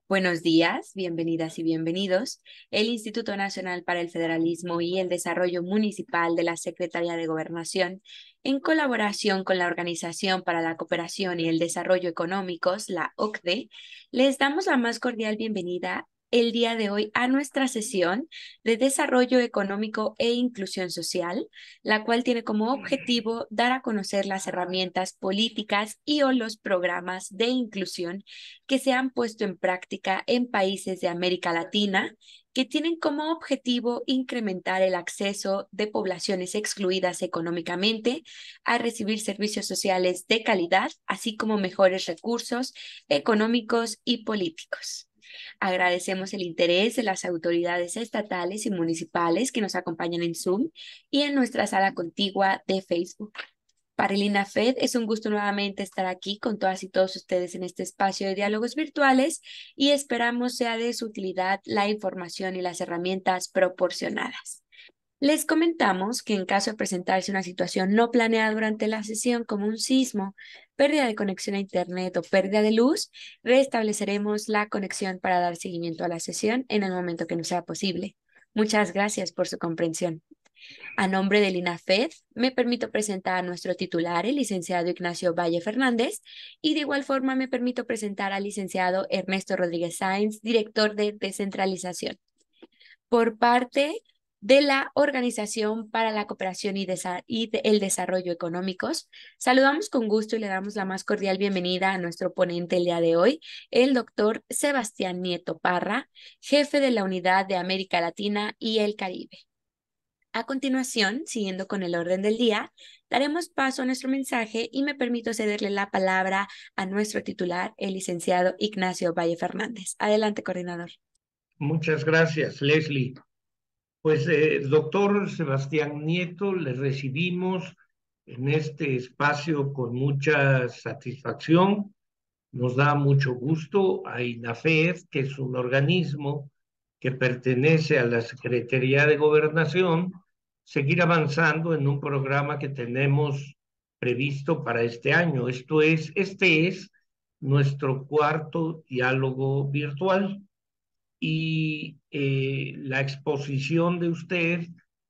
Buenos días, bienvenidas y bienvenidos. El Instituto Nacional para el Federalismo y el Desarrollo Municipal de la Secretaría de Gobernación, en colaboración con la Organización para la Cooperación y el Desarrollo Económicos, la OCDE, les damos la más cordial bienvenida el día de hoy a nuestra sesión de Desarrollo Económico e Inclusión Social, la cual tiene como objetivo dar a conocer las herramientas políticas y o los programas de inclusión que se han puesto en práctica en países de América Latina que tienen como objetivo incrementar el acceso de poblaciones excluidas económicamente a recibir servicios sociales de calidad, así como mejores recursos económicos y políticos. Agradecemos el interés de las autoridades estatales y municipales que nos acompañan en Zoom y en nuestra sala contigua de Facebook. Para el INAFED es un gusto nuevamente estar aquí con todas y todos ustedes en este espacio de diálogos virtuales y esperamos sea de su utilidad la información y las herramientas proporcionadas. Les comentamos que en caso de presentarse una situación no planeada durante la sesión como un sismo, pérdida de conexión a Internet o pérdida de luz, restableceremos la conexión para dar seguimiento a la sesión en el momento que nos sea posible. Muchas gracias por su comprensión. A nombre del INAFED, me permito presentar a nuestro titular, el licenciado Ignacio Valle Fernández, y de igual forma me permito presentar al licenciado Ernesto Rodríguez Sáenz, director de descentralización. Por parte de la Organización para la Cooperación y el Desarrollo Económicos, saludamos con gusto y le damos la más cordial bienvenida a nuestro ponente el día de hoy, el doctor Sebastián Nieto Parra, jefe de la Unidad de América Latina y el Caribe. A continuación, siguiendo con el orden del día, daremos paso a nuestro mensaje y me permito cederle la palabra a nuestro titular, el licenciado Ignacio Valle Fernández. Adelante, coordinador. Muchas gracias, Leslie. Pues, doctor Sebastián Nieto, le recibimos en este espacio con mucha satisfacción. Nos da mucho gusto a INAFED, que es un organismo que pertenece a la Secretaría de Gobernación, seguir avanzando en un programa que tenemos previsto para este año. Este es nuestro cuarto diálogo virtual y la exposición de usted,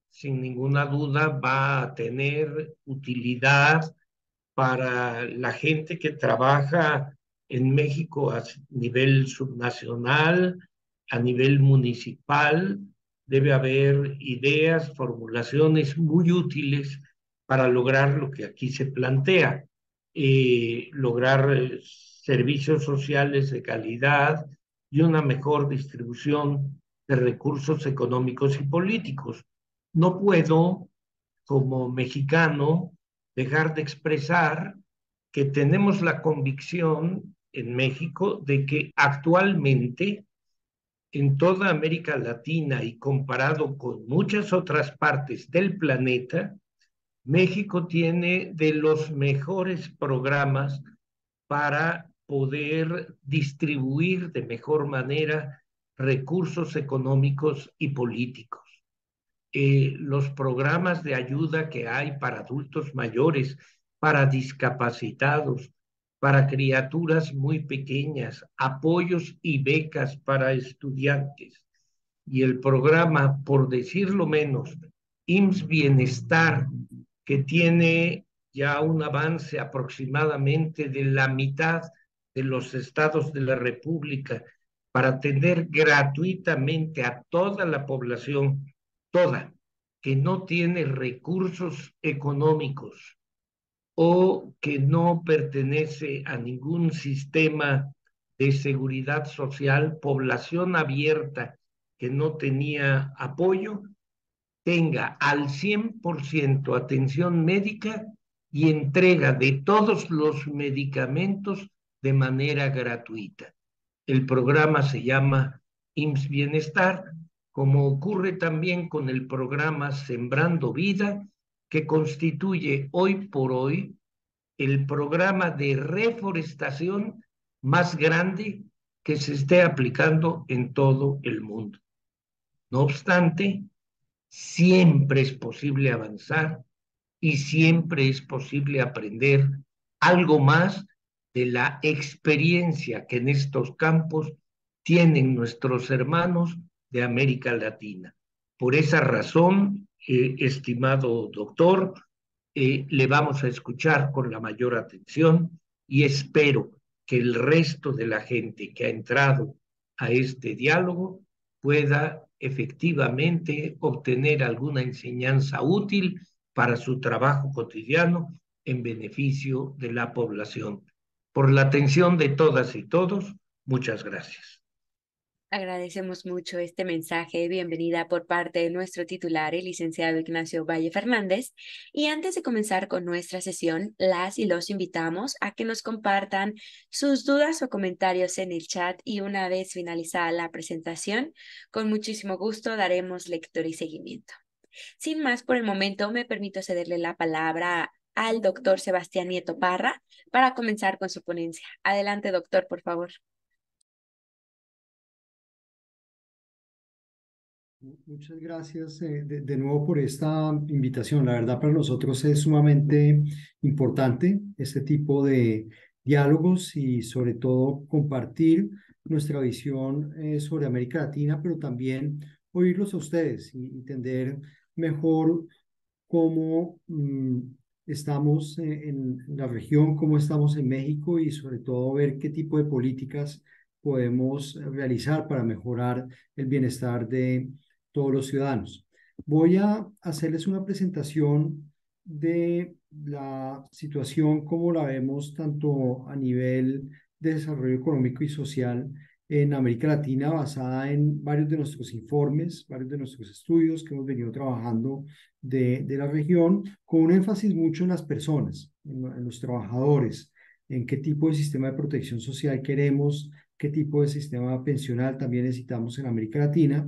sin ninguna duda, va a tener utilidad para la gente que trabaja en México a nivel subnacional, a nivel municipal. Debe haber ideas, formulaciones muy útiles para lograr lo que aquí se plantea, lograr servicios sociales de calidad y una mejor distribución de recursos económicos y políticos. No puedo, como mexicano, dejar de expresar que tenemos la convicción en México de que actualmente en toda América Latina y comparado con muchas otras partes del planeta, México tiene de los mejores programas para poder distribuir de mejor manera recursos económicos y políticos. Los programas de ayuda que hay para adultos mayores, para discapacitados, para criaturas muy pequeñas, apoyos y becas para estudiantes. Y el programa, por decirlo menos, IMSS Bienestar, que tiene ya un avance aproximadamente de la mitad de los estados de la República para atender gratuitamente a toda la población, toda, que no tiene recursos económicos o que no pertenece a ningún sistema de seguridad social, población abierta que no tenía apoyo, tenga al 100% atención médica y entrega de todos los medicamentos de manera gratuita. El programa se llama IMSS Bienestar, como ocurre también con el programa Sembrando Vida, que constituye hoy por hoy el programa de reforestación más grande que se esté aplicando en todo el mundo. No obstante, siempre es posible avanzar y siempre es posible aprender algo más de la experiencia que en estos campos tienen nuestros hermanos de América Latina. Por esa razón, estimado doctor, le vamos a escuchar con la mayor atención y espero que el resto de la gente que ha entrado a este diálogo pueda efectivamente obtener alguna enseñanza útil para su trabajo cotidiano en beneficio de la población. Por la atención de todas y todos, muchas gracias. Agradecemos mucho este mensaje de bienvenida por parte de nuestro titular, el licenciado Ignacio Valle Fernández. Y antes de comenzar con nuestra sesión, las y los invitamos a que nos compartan sus dudas o comentarios en el chat y una vez finalizada la presentación, con muchísimo gusto daremos lectura y seguimiento. Sin más por el momento, me permito cederle la palabra al doctor Sebastián Nieto Parra para comenzar con su ponencia. Adelante, doctor, por favor. Muchas gracias de nuevo por esta invitación. La verdad, para nosotros es sumamente importante este tipo de diálogos y sobre todo compartir nuestra visión sobre América Latina, pero también oírlos a ustedes y entender mejor cómo estamos en la región, cómo estamos en México y sobre todo ver qué tipo de políticas podemos realizar para mejorar el bienestar de todos los ciudadanos. Voy a hacerles una presentación de la situación como la vemos tanto a nivel de desarrollo económico y social en América Latina, basada en varios de nuestros informes, varios de nuestros estudios que hemos venido trabajando de la región, con un énfasis mucho en las personas, en los trabajadores, en qué tipo de sistema de protección social queremos, qué tipo de sistema pensional también necesitamos en América Latina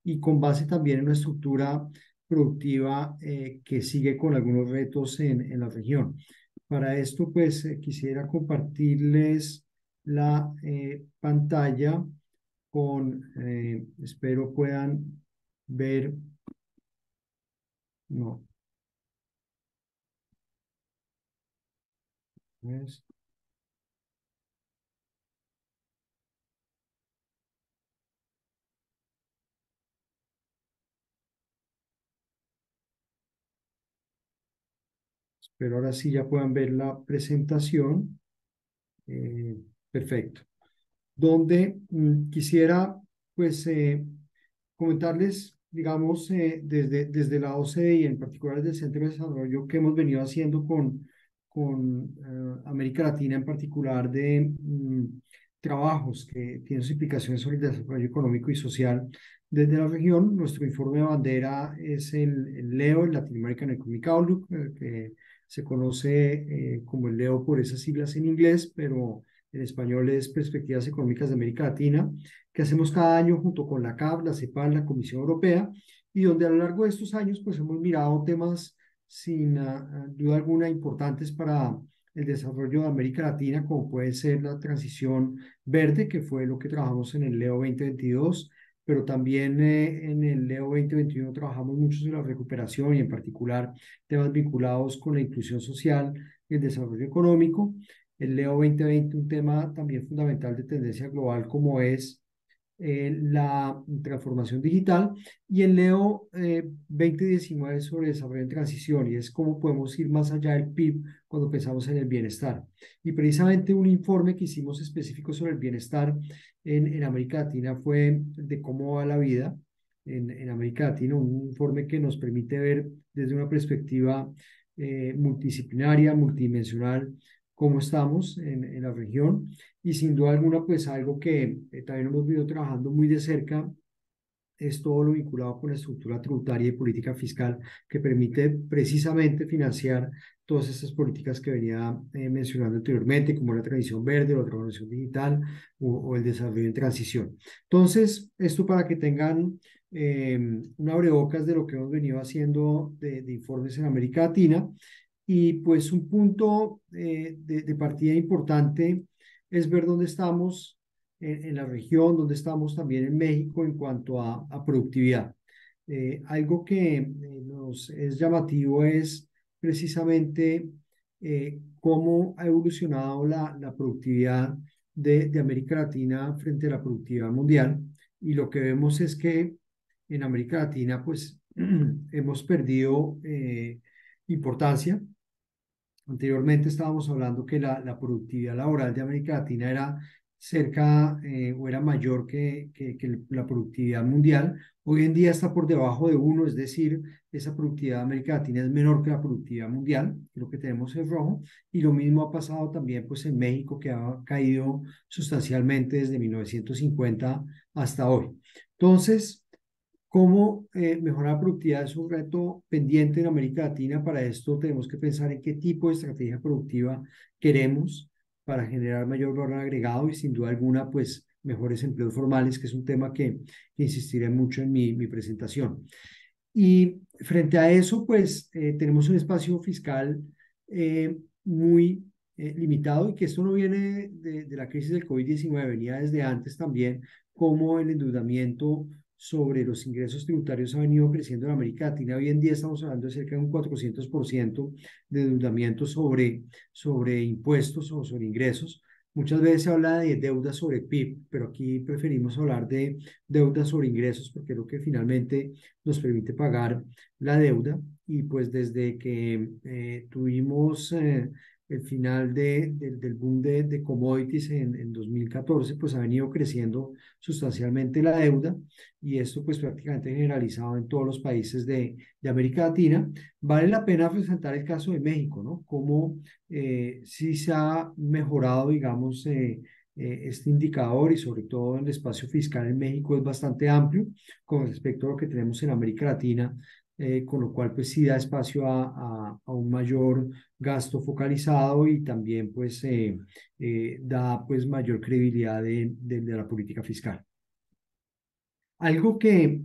y con base también en una estructura productiva que sigue con algunos retos en la región. Para esto, pues quisiera compartirles la pantalla con, espero puedan ver, no, es- espero ahora sí ya puedan ver la presentación. Eh, Perfecto. Donde quisiera pues comentarles, digamos, desde la OCDE y en particular desde el Centro de Desarrollo que hemos venido haciendo con América Latina en particular de trabajos que tienen sus implicaciones sobre el desarrollo económico y social desde la región. Nuestro informe de bandera es el LEO, el Latin American Economic Outlook, que se conoce como el LEO por esas siglas en inglés, pero en español es Perspectivas Económicas de América Latina, que hacemos cada año junto con la CAP, la CEPAL, la Comisión Europea, y donde a lo largo de estos años pues hemos mirado temas sin duda alguna importantes para el desarrollo de América Latina, como puede ser la transición verde, que fue lo que trabajamos en el LEO 2022, pero también en el LEO 2021 trabajamos mucho en la recuperación y en particular temas vinculados con la inclusión social y el desarrollo económico. El LEO 2020, un tema también fundamental de tendencia global como es la transformación digital, y el Leo 2019 sobre desarrollo en transición, y es cómo podemos ir más allá del PIB cuando pensamos en el bienestar. Y precisamente un informe que hicimos específico sobre el bienestar en América Latina fue de cómo va la vida en América Latina, un informe que nos permite ver desde una perspectiva multidisciplinaria, multidimensional, cómo estamos en la región y sin duda alguna, pues algo que también hemos venido trabajando muy de cerca es todo lo vinculado con la estructura tributaria y política fiscal que permite precisamente financiar todas estas políticas que venía mencionando anteriormente, como la transición verde, la transformación digital o el desarrollo en transición. Entonces, esto para que tengan un abrebocas de lo que hemos venido haciendo de informes en América Latina. Y pues un punto de partida importante es ver dónde estamos en la región, dónde estamos también en México en cuanto a productividad. Algo que nos es llamativo es precisamente cómo ha evolucionado la productividad de América Latina frente a la productividad mundial. Y lo que vemos es que en América Latina, pues, hemos perdido importancia. Anteriormente estábamos hablando que la productividad laboral de América Latina era cerca o era mayor que la productividad mundial. Hoy en día está por debajo de uno, es decir, esa productividad de América Latina es menor que la productividad mundial, lo que tenemos es rojo, y lo mismo ha pasado también pues en México, que ha caído sustancialmente desde 1950 hasta hoy. Entonces, ¿cómo mejorar la productividad es un reto pendiente en América Latina? Para esto tenemos que pensar en qué tipo de estrategia productiva queremos para generar mayor valor agregado y sin duda alguna, pues, mejores empleos formales, que es un tema que insistiré mucho en mi presentación. Y frente a eso, pues, tenemos un espacio fiscal muy limitado y que esto no viene de la crisis del COVID-19, venía desde antes también, como el endeudamiento sobre los ingresos tributarios ha venido creciendo en América Latina. Hoy en día estamos hablando de cerca de un 400% de endeudamiento sobre impuestos o sobre ingresos. Muchas veces se habla de deuda sobre PIB, pero aquí preferimos hablar de deuda sobre ingresos porque es lo que finalmente nos permite pagar la deuda. Y pues desde que tuvimos el final del boom de commodities en 2014, pues ha venido creciendo sustancialmente la deuda, y esto pues prácticamente generalizado en todos los países de América Latina. Vale la pena presentar el caso de México, ¿no? Cómo sí se ha mejorado, digamos, este indicador, y sobre todo el espacio fiscal en México es bastante amplio con respecto a lo que tenemos en América Latina, con lo cual pues sí da espacio a un mayor gasto focalizado, y también pues da pues mayor credibilidad de la política fiscal. Algo que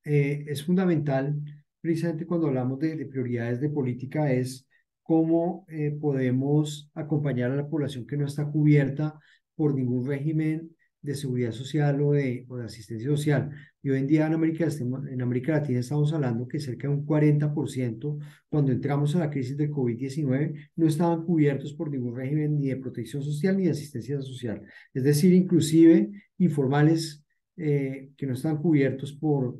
es fundamental precisamente cuando hablamos de prioridades de política es cómo podemos acompañar a la población que no está cubierta por ningún régimen de seguridad social o de asistencia social. Y hoy en día en América Latina estamos hablando que cerca de un 40%, cuando entramos a la crisis del COVID-19, no estaban cubiertos por ningún régimen ni de protección social ni de asistencia social. Es decir, inclusive informales que no están cubiertos por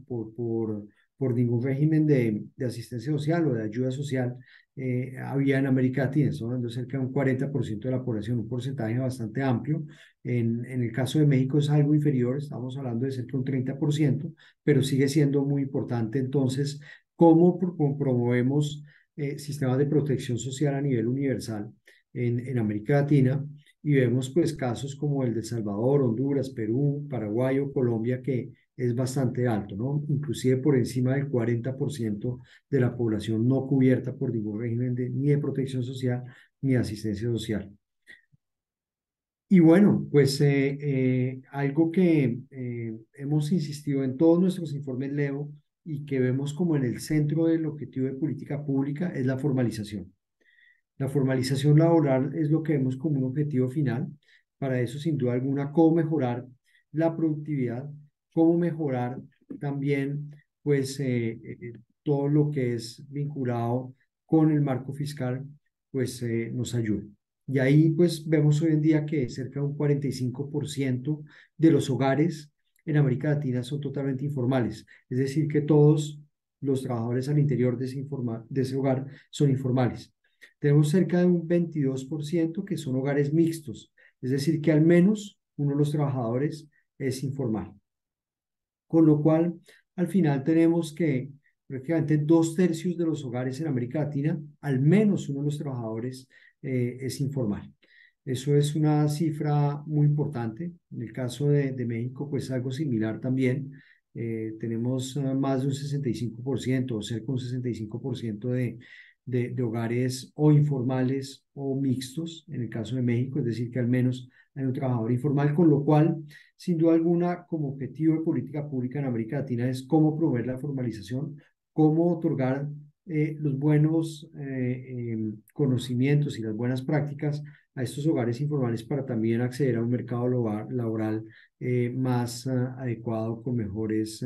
ningún régimen de asistencia social o de ayuda social, había en América Latina. Estamos hablando de cerca de un 40% de la población, un porcentaje bastante amplio. En el caso de México es algo inferior, estamos hablando de cerca de un 30%, pero sigue siendo muy importante. Entonces, ¿cómo promovemos sistemas de protección social a nivel universal en América Latina? Y vemos pues casos como el de El Salvador, Honduras, Perú, Paraguay o Colombia, que es bastante alto, ¿no? Inclusive por encima del 40% de la población no cubierta por ningún régimen ni de protección social ni de asistencia social. Y bueno, pues algo que hemos insistido en todos nuestros informes Leo, y que vemos como en el centro del objetivo de política pública, es la formalización. La formalización laboral es lo que vemos como un objetivo final. Para eso, sin duda alguna, cómo mejorar la productividad, cómo mejorar también, pues, todo lo que es vinculado con el marco fiscal, pues, nos ayuda. Y ahí, pues, vemos hoy en día que cerca de un 45% de los hogares en América Latina son totalmente informales. Es decir, que todos los trabajadores al interior de ese hogar son informales. Tenemos cerca de un 22% que son hogares mixtos, es decir, que al menos uno de los trabajadores es informal. Con lo cual, al final tenemos que prácticamente 2/3 de los hogares en América Latina, al menos uno de los trabajadores es informal. Eso es una cifra muy importante. En el caso de México, pues algo similar también. Tenemos más de un 65% o cerca de un 65% de hogares o informales o mixtos, en el caso de México, es decir, que al menos hay un trabajador informal, con lo cual, sin duda alguna, como objetivo de política pública en América Latina es cómo promover la formalización, cómo otorgar los buenos conocimientos y las buenas prácticas a estos hogares informales para también acceder a un mercado laboral más adecuado, con mejores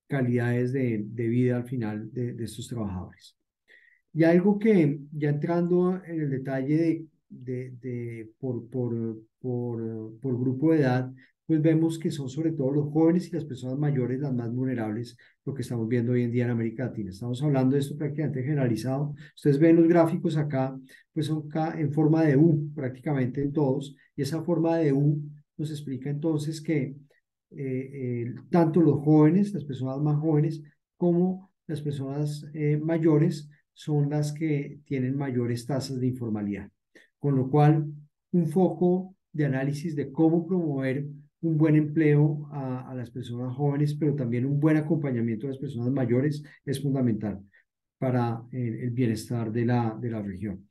calidades de vida al final de estos trabajadores. Y algo que, ya entrando en el detalle de por grupo de edad, pues vemos que son sobre todo los jóvenes y las personas mayores las más vulnerables, lo que estamos viendo hoy en día en América Latina. Estamos hablando de esto prácticamente generalizado. Ustedes ven los gráficos acá, pues son en forma de U, prácticamente en todos, y esa forma de U nos explica entonces que tanto los jóvenes, las personas más jóvenes, como las personas mayores son las que tienen mayores tasas de informalidad. Con lo cual, un foco de análisis de cómo promover un buen empleo a las personas jóvenes, pero también un buen acompañamiento a las personas mayores es fundamental para el bienestar de la región.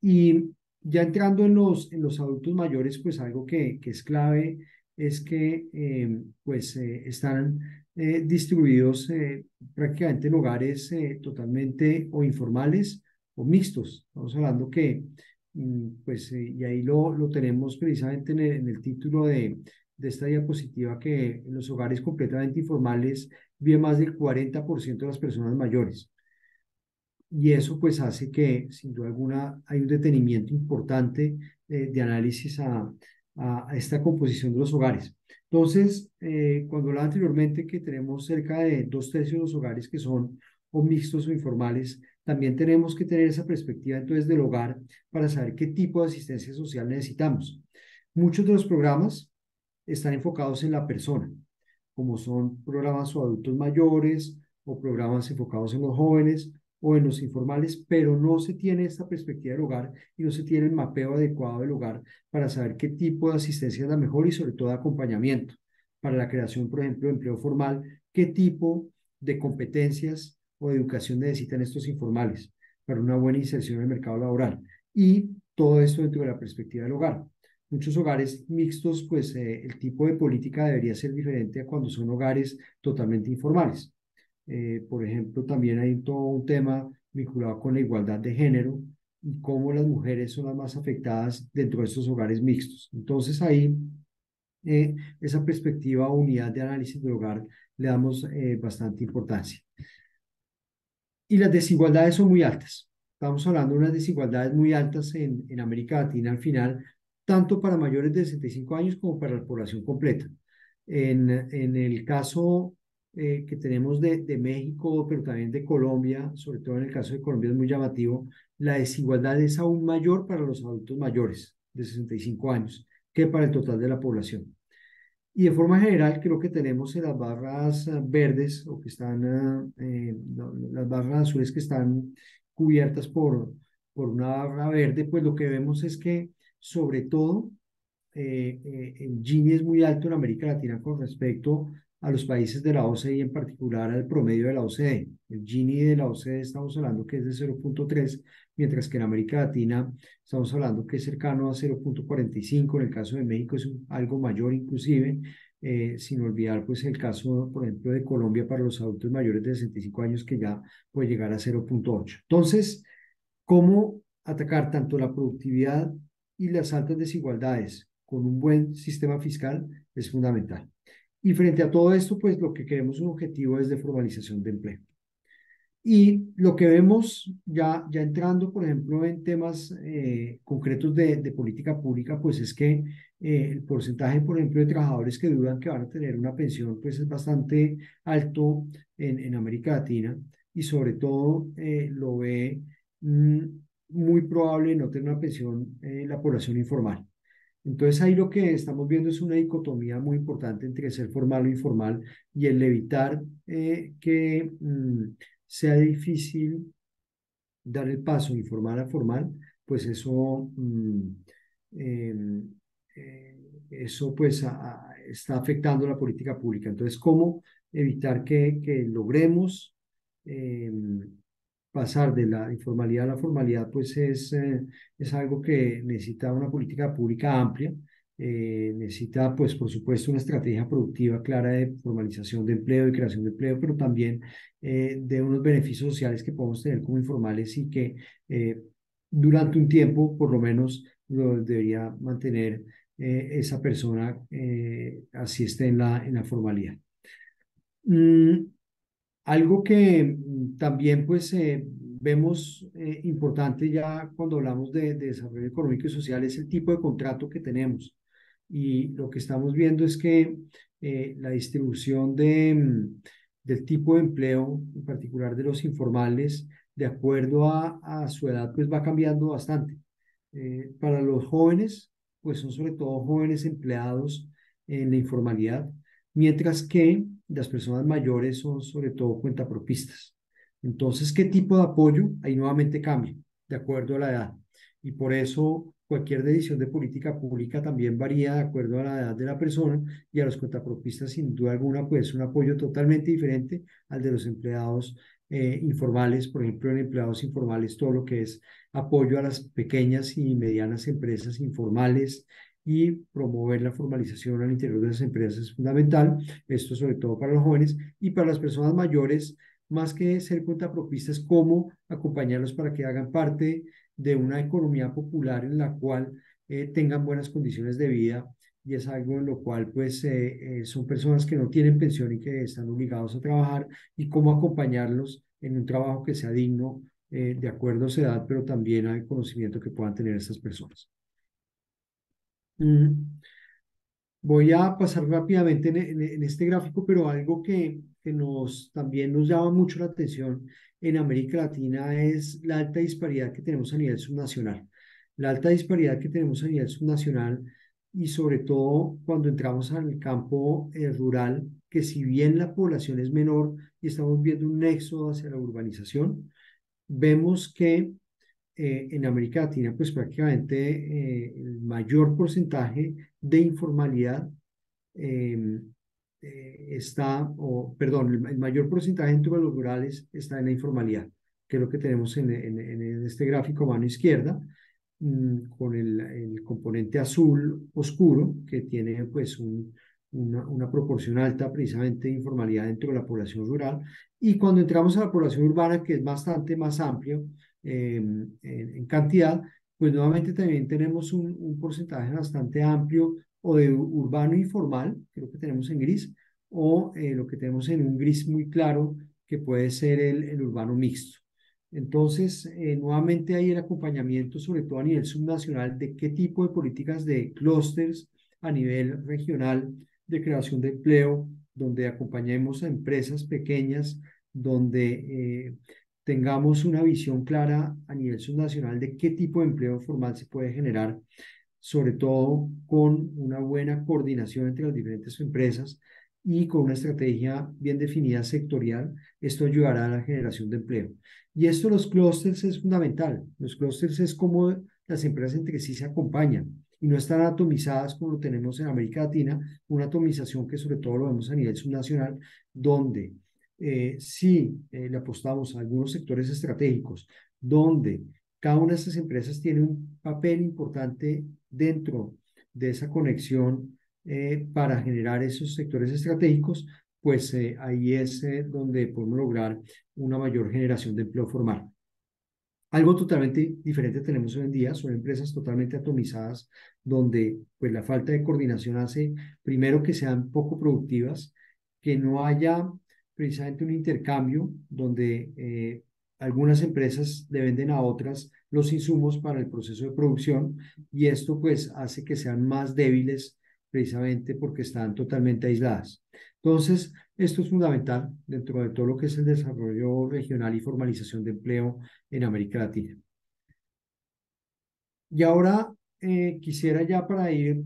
Y ya entrando en los adultos mayores, pues algo que es clave es que están distribuidos prácticamente en hogares totalmente o informales o mixtos. Estamos hablando que, y ahí lo tenemos precisamente en el título de esta diapositiva, que en los hogares completamente informales vive más del 40% de las personas mayores. Y eso pues hace que, sin duda alguna, hay un detenimiento importante de análisis a esta composición de los hogares. Entonces, cuando hablaba anteriormente que tenemos cerca de 2/3 de los hogares que son o mixtos o informales, también tenemos que tener esa perspectiva entonces del hogar para saber qué tipo de asistencia social necesitamos. Muchos de los programas están enfocados en la persona, como son programas o adultos mayores o programas enfocados en los jóvenes o en los informales, pero no se tiene esta perspectiva del hogar y no se tiene el mapeo adecuado del hogar para saber qué tipo de asistencia es la mejor y sobre todo de acompañamiento para la creación, por ejemplo, de empleo formal, qué tipo de competencias o de educación necesitan estos informales para una buena inserción en el mercado laboral. Y todo esto dentro de la perspectiva del hogar. Muchos hogares mixtos, pues el tipo de política debería ser diferente a cuando son hogares totalmente informales. Por ejemplo, también hay todo un tema vinculado con la igualdad de género y cómo las mujeres son las más afectadas dentro de estos hogares mixtos. Entonces ahí, esa perspectiva o unidad de análisis del hogar le damos bastante importancia. Y las desigualdades son muy altas. Estamos hablando de unas desigualdades muy altas en América Latina al final, tanto para mayores de 65 años como para la población completa. En el caso que tenemos de México, pero también de Colombia, sobre todo en el caso de Colombia es muy llamativo, la desigualdad es aún mayor para los adultos mayores de 65 años que para el total de la población. Y de forma general, creo que tenemos en las barras verdes o que están, las barras azules que están cubiertas por una barra verde, pues lo que vemos es que sobre todo el Gini es muy alto en América Latina con respecto a los países de la OCDE y en particular al promedio de la OCDE. El Gini de la OCDE estamos hablando que es de 0,3, mientras que en América Latina estamos hablando que es cercano a 0,45. En el caso de México es algo mayor inclusive, sin olvidar pues el caso, por ejemplo, de Colombia para los adultos mayores de 65 años que ya puede llegar a 0,8. Entonces, ¿cómo atacar tanto la productividad y las altas desigualdades con un buen sistema fiscal? Es fundamental. Y frente a todo esto, pues lo que queremos un objetivo es de formalización de empleo. Y lo que vemos ya entrando, por ejemplo, en temas concretos de política pública, pues es que el porcentaje, por ejemplo, de trabajadores que dudan que van a tener una pensión, pues es bastante alto en América Latina y sobre todo lo ve mm, muy probable no tener una pensión la población informal. Entonces ahí lo que estamos viendo es una dicotomía muy importante entre ser formal o informal y el evitar que sea difícil dar el paso informal a formal, pues eh, eso pues está afectando la política pública. Entonces, ¿cómo evitar que logremos eh, pasar de la informalidad a la formalidad? Pues es algo que necesita una política pública amplia. Necesita, pues, por supuesto, una estrategia productiva clara de formalización de empleo y creación de empleo, pero también de unos beneficios sociales que podemos tener como informales y que durante un tiempo, por lo menos, lo debería mantener esa persona, así esté en la formalidad. Mm, Algo que también pues vemos importante ya cuando hablamos de desarrollo económico y social es el tipo de contrato que tenemos. Y lo que estamos viendo es que la distribución del tipo de empleo, en particular de los informales, de acuerdo a su edad, pues va cambiando bastante. Para los jóvenes, pues son sobre todo jóvenes empleados en la informalidad, mientras que las personas mayores son sobre todo cuentapropistas. Entonces, ¿qué tipo de apoyo? Ahí nuevamente cambia de acuerdo a la edad. Y por eso cualquier decisión de política pública también varía de acuerdo a la edad de la persona y a los cuentapropistas, sin duda alguna, pues un apoyo totalmente diferente al de los empleados informales. Por ejemplo, en empleados informales, todo lo que es apoyo a las pequeñas y medianas empresas informales y promover la formalización al interior de las empresas es fundamental. Esto sobre todo para los jóvenes y para las personas mayores, más que ser cuentapropistas, cómo acompañarlos para que hagan parte de una economía popular en la cual tengan buenas condiciones de vida y es algo en lo cual pues son personas que no tienen pensión y que están obligados a trabajar y cómo acompañarlos en un trabajo que sea digno de acuerdo a su edad, pero también al conocimiento que puedan tener estas personas. Mm, Voy a pasar rápidamente en este gráfico, pero algo que también nos llama mucho la atención en América Latina es la alta disparidad que tenemos a nivel subnacional. La alta disparidad que tenemos a nivel subnacional y sobre todo cuando entramos al campo rural, que si bien la población es menor y estamos viendo un éxodo hacia la urbanización, vemos que en América Latina, pues prácticamente el mayor porcentaje de informalidad eh, perdón, el mayor porcentaje dentro de los rurales está en la informalidad, que es lo que tenemos en este gráfico a mano izquierda, con el componente azul oscuro, que tiene pues una proporción alta precisamente de informalidad dentro de la población rural. Y cuando entramos a la población urbana, que es bastante más amplio en cantidad, pues nuevamente también tenemos un porcentaje bastante amplio o de urbano informal, que es lo que tenemos en gris, o lo que tenemos en un gris muy claro, que puede ser el urbano mixto. Entonces, nuevamente hay el acompañamiento, sobre todo a nivel subnacional, de qué tipo de políticas de clústeres a nivel regional de creación de empleo, donde acompañemos a empresas pequeñas, donde tengamos una visión clara a nivel subnacional de qué tipo de empleo formal se puede generar, sobre todo con una buena coordinación entre las diferentes empresas y con una estrategia bien definida sectorial. Esto ayudará a la generación de empleo. Y esto los clústeres es fundamental. Los clústeres es como las empresas entre sí se acompañan y no están atomizadas como lo tenemos en América Latina, una atomización que sobre todo lo vemos a nivel subnacional, donde sí le apostamos a algunos sectores estratégicos, donde cada una de estas empresas tiene un papel importante dentro de esa conexión para generar esos sectores estratégicos, pues ahí es donde podemos lograr una mayor generación de empleo formal. Algo totalmente diferente tenemos hoy en día, son empresas totalmente atomizadas, donde pues la falta de coordinación hace primero que sean poco productivas, que no haya precisamente un intercambio donde algunas empresas le venden a otras los insumos para el proceso de producción y esto pues hace que sean más débiles precisamente porque están totalmente aisladas. Entonces, esto es fundamental dentro de todo lo que es el desarrollo regional y formalización de empleo en América Latina. Y ahora quisiera ya para ir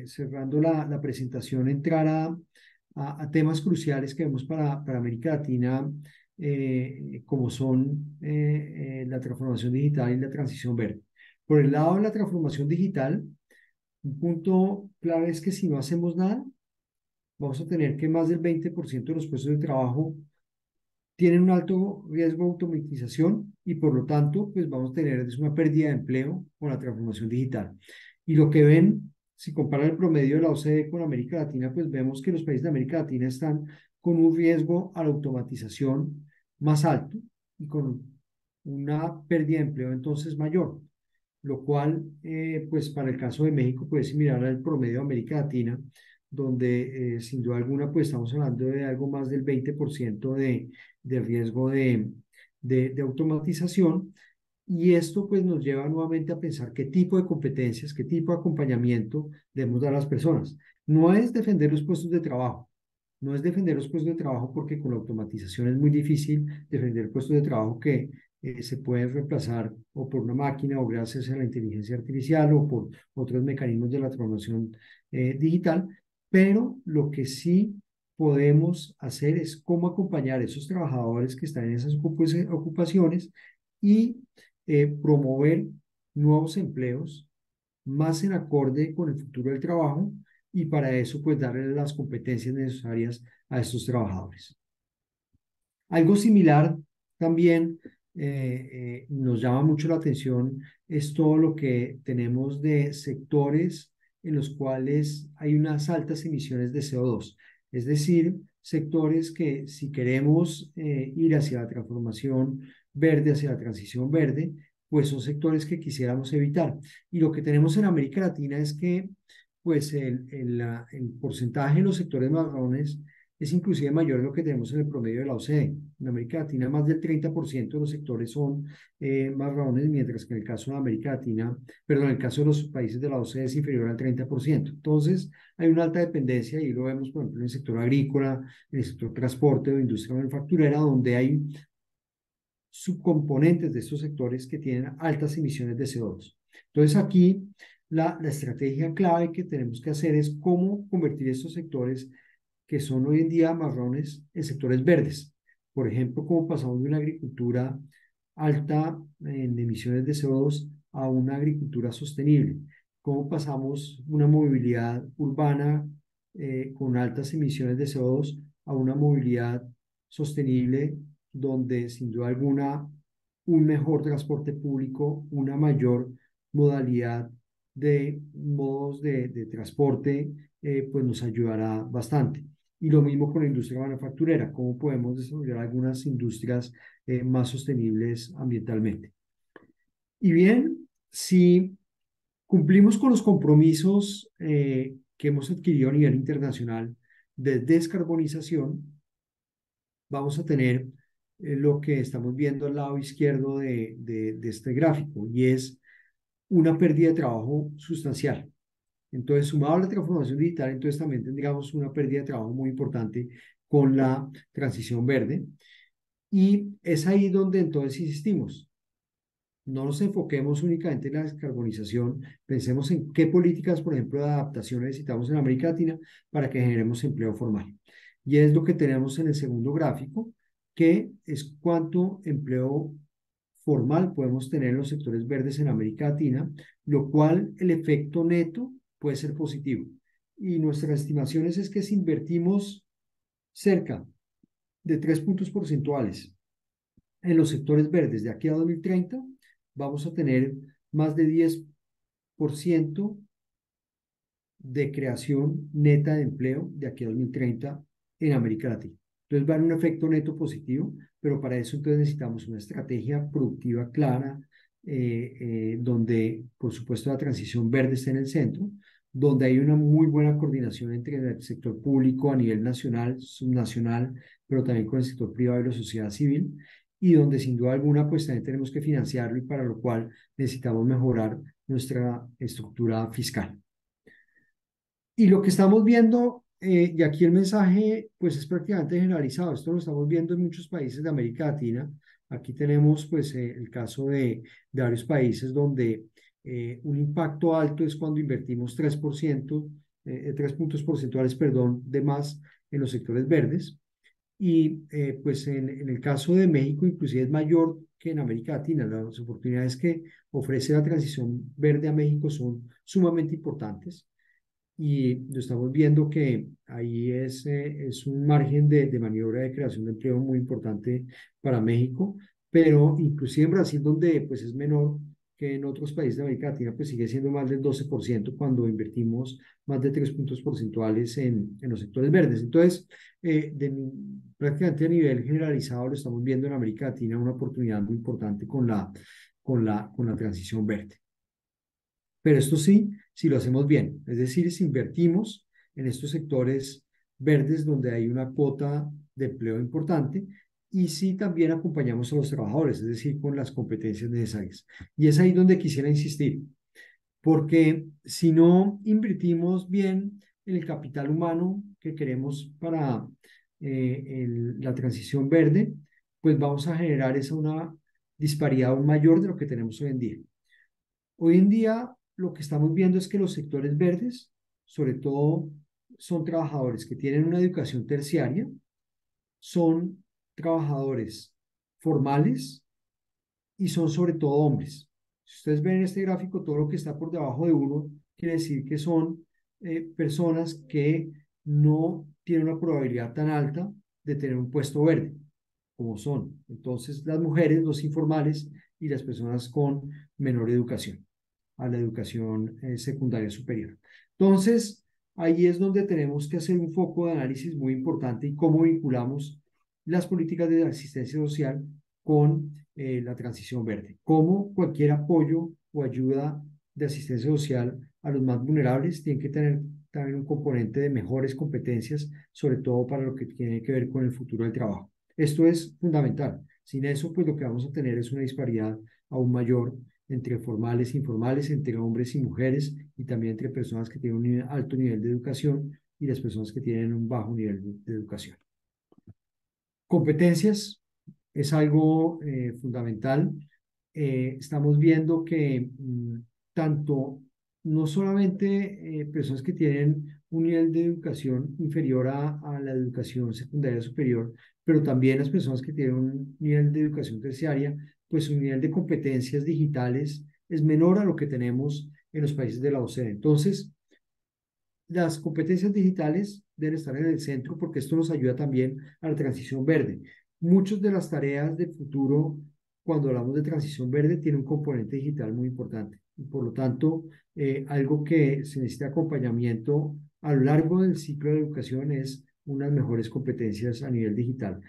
cerrando la presentación, entrar a temas cruciales que vemos para América Latina, como son la transformación digital y la transición verde. Por el lado de la transformación digital, un punto clave es que si no hacemos nada, vamos a tener que más del 20% de los puestos de trabajo tienen un alto riesgo de automatización y por lo tanto, pues vamos a tener una pérdida de empleo con la transformación digital. Y lo que ven, si comparan el promedio de la OCDE con América Latina, pues vemos que los países de América Latina están con un riesgo a la automatización más alto y con una pérdida de empleo entonces mayor, lo cual, pues para el caso de México, puede similar al promedio de América Latina, donde sin duda alguna, pues estamos hablando de algo más del 20% de riesgo de automatización. Y esto pues nos lleva nuevamente a pensar qué tipo de competencias, qué tipo de acompañamiento debemos dar a las personas. No es defender los puestos de trabajo, no es defender los puestos de trabajo porque con la automatización es muy difícil defender puestos de trabajo que se pueden reemplazar o por una máquina o gracias a la inteligencia artificial o por otros mecanismos de la transformación digital, pero lo que sí podemos hacer es cómo acompañar a esos trabajadores que están en esas ocupaciones y promover nuevos empleos más en acorde con el futuro del trabajo y para eso pues darle las competencias necesarias a estos trabajadores. Algo similar también nos llama mucho la atención es todo lo que tenemos de sectores en los cuales hay unas altas emisiones de CO2, es decir, sectores que si queremos ir hacia la transformación verde, hacia la transición verde, pues son sectores que quisiéramos evitar. Y lo que tenemos en América Latina es que pues el porcentaje de los sectores marrones es inclusive mayor a lo que tenemos en el promedio de la OCDE. En América Latina, más del 30% de los sectores son marrones, mientras que en el caso de América Latina, perdón, en el caso de los países de la OCDE es inferior al 30%. Entonces, hay una alta dependencia y lo vemos, por ejemplo, en el sector agrícola, en el sector transporte o industria manufacturera, donde hay subcomponentes de estos sectores que tienen altas emisiones de CO2. Entonces, aquí la estrategia clave que tenemos que hacer es cómo convertir estos sectores que son hoy en día marrones en sectores verdes. Por ejemplo, cómo pasamos de una agricultura alta en emisiones de CO2 a una agricultura sostenible. Cómo pasamos una movilidad urbana con altas emisiones de CO2 a una movilidad sostenible donde sin duda alguna un mejor transporte público, una mayor modalidad de modos de transporte, pues nos ayudará bastante. Y lo mismo con la industria manufacturera, cómo podemos desarrollar algunas industrias más sostenibles ambientalmente. Y bien, si cumplimos con los compromisos que hemos adquirido a nivel internacional de descarbonización, vamos a tener lo que estamos viendo al lado izquierdo de este gráfico, y es una pérdida de trabajo sustancial. Entonces, sumado a la transformación digital, entonces también tendríamos una pérdida de trabajo muy importante con la transición verde. Y es ahí donde entonces insistimos. No nos enfoquemos únicamente en la descarbonización, pensemos en qué políticas, por ejemplo, de adaptación necesitamos en América Latina para que generemos empleo formal. Y es lo que tenemos en el segundo gráfico, que es cuánto empleo formal podemos tener en los sectores verdes en América Latina, lo cual el efecto neto puede ser positivo. Y nuestras estimaciones es que si invertimos cerca de 3 puntos porcentuales en los sectores verdes de aquí a 2030, vamos a tener más de 10% de creación neta de empleo de aquí a 2030 en América Latina. Entonces va a haber un efecto neto positivo, pero para eso entonces necesitamos una estrategia productiva clara, donde por supuesto la transición verde esté en el centro, donde hay una muy buena coordinación entre el sector público a nivel nacional, subnacional, pero también con el sector privado y la sociedad civil, y donde sin duda alguna pues también tenemos que financiarlo y para lo cual necesitamos mejorar nuestra estructura fiscal. Y lo que estamos viendo, y aquí el mensaje pues es prácticamente generalizado, esto lo estamos viendo en muchos países de América Latina. Aquí tenemos pues el caso de varios países donde un impacto alto es cuando invertimos 3%, 3 puntos porcentuales, perdón, de más en los sectores verdes. Y pues en el caso de México inclusive es mayor que en América Latina. Las oportunidades que ofrece la transición verde a México son sumamente importantes y lo estamos viendo que ahí es un margen de maniobra de creación de empleo muy importante para México, pero inclusive en Brasil, donde pues es menor que en otros países de América Latina, pues sigue siendo más del 12% cuando invertimos más de 3 puntos porcentuales en los sectores verdes. Entonces, prácticamente a nivel generalizado lo estamos viendo en América Latina una oportunidad muy importante con la transición verde. Pero esto sí, si lo hacemos bien, es decir, si invertimos en estos sectores verdes donde hay una cuota de empleo importante y sí también acompañamos a los trabajadores, es decir, con las competencias necesarias. Y es ahí donde quisiera insistir, porque si no invertimos bien en el capital humano que queremos para la transición verde, pues vamos a generar una disparidad aún mayor de lo que tenemos hoy en día. Hoy en día lo que estamos viendo es que los sectores verdes, sobre todo, son trabajadores que tienen una educación terciaria, son trabajadores formales y son sobre todo hombres. Si ustedes ven en este gráfico, todo lo que está por debajo de uno quiere decir que son personas que no tienen una probabilidad tan alta de tener un puesto verde, como son. Entonces, las mujeres, los informales y las personas con menor educación, a la educación secundaria superior. Entonces, ahí es donde tenemos que hacer un foco de análisis muy importante y cómo vinculamos las políticas de asistencia social con la transición verde. Cómo cualquier apoyo o ayuda de asistencia social a los más vulnerables tiene que tener también un componente de mejores competencias, sobre todo para lo que tiene que ver con el futuro del trabajo. Esto es fundamental. Sin eso, pues lo que vamos a tener es una disparidad aún mayor entre formales e informales, entre hombres y mujeres, y también entre personas que tienen un alto nivel de educación y las personas que tienen un bajo nivel de educación. Competencias es algo fundamental. Estamos viendo que tanto, no solamente personas que tienen un nivel de educación inferior a la educación secundaria superior, pero también las personas que tienen un nivel de educación terciaria, pues su nivel de competencias digitales es menor a lo que tenemos en los países de la OCDE. Entonces, las competencias digitales deben estar en el centro porque esto nos ayuda también a la transición verde. Muchas de las tareas del futuro, cuando hablamos de transición verde, tiene un componente digital muy importante. Y por lo tanto, algo que se necesita acompañamiento a lo largo del ciclo de educación es unas mejores competencias a nivel digital.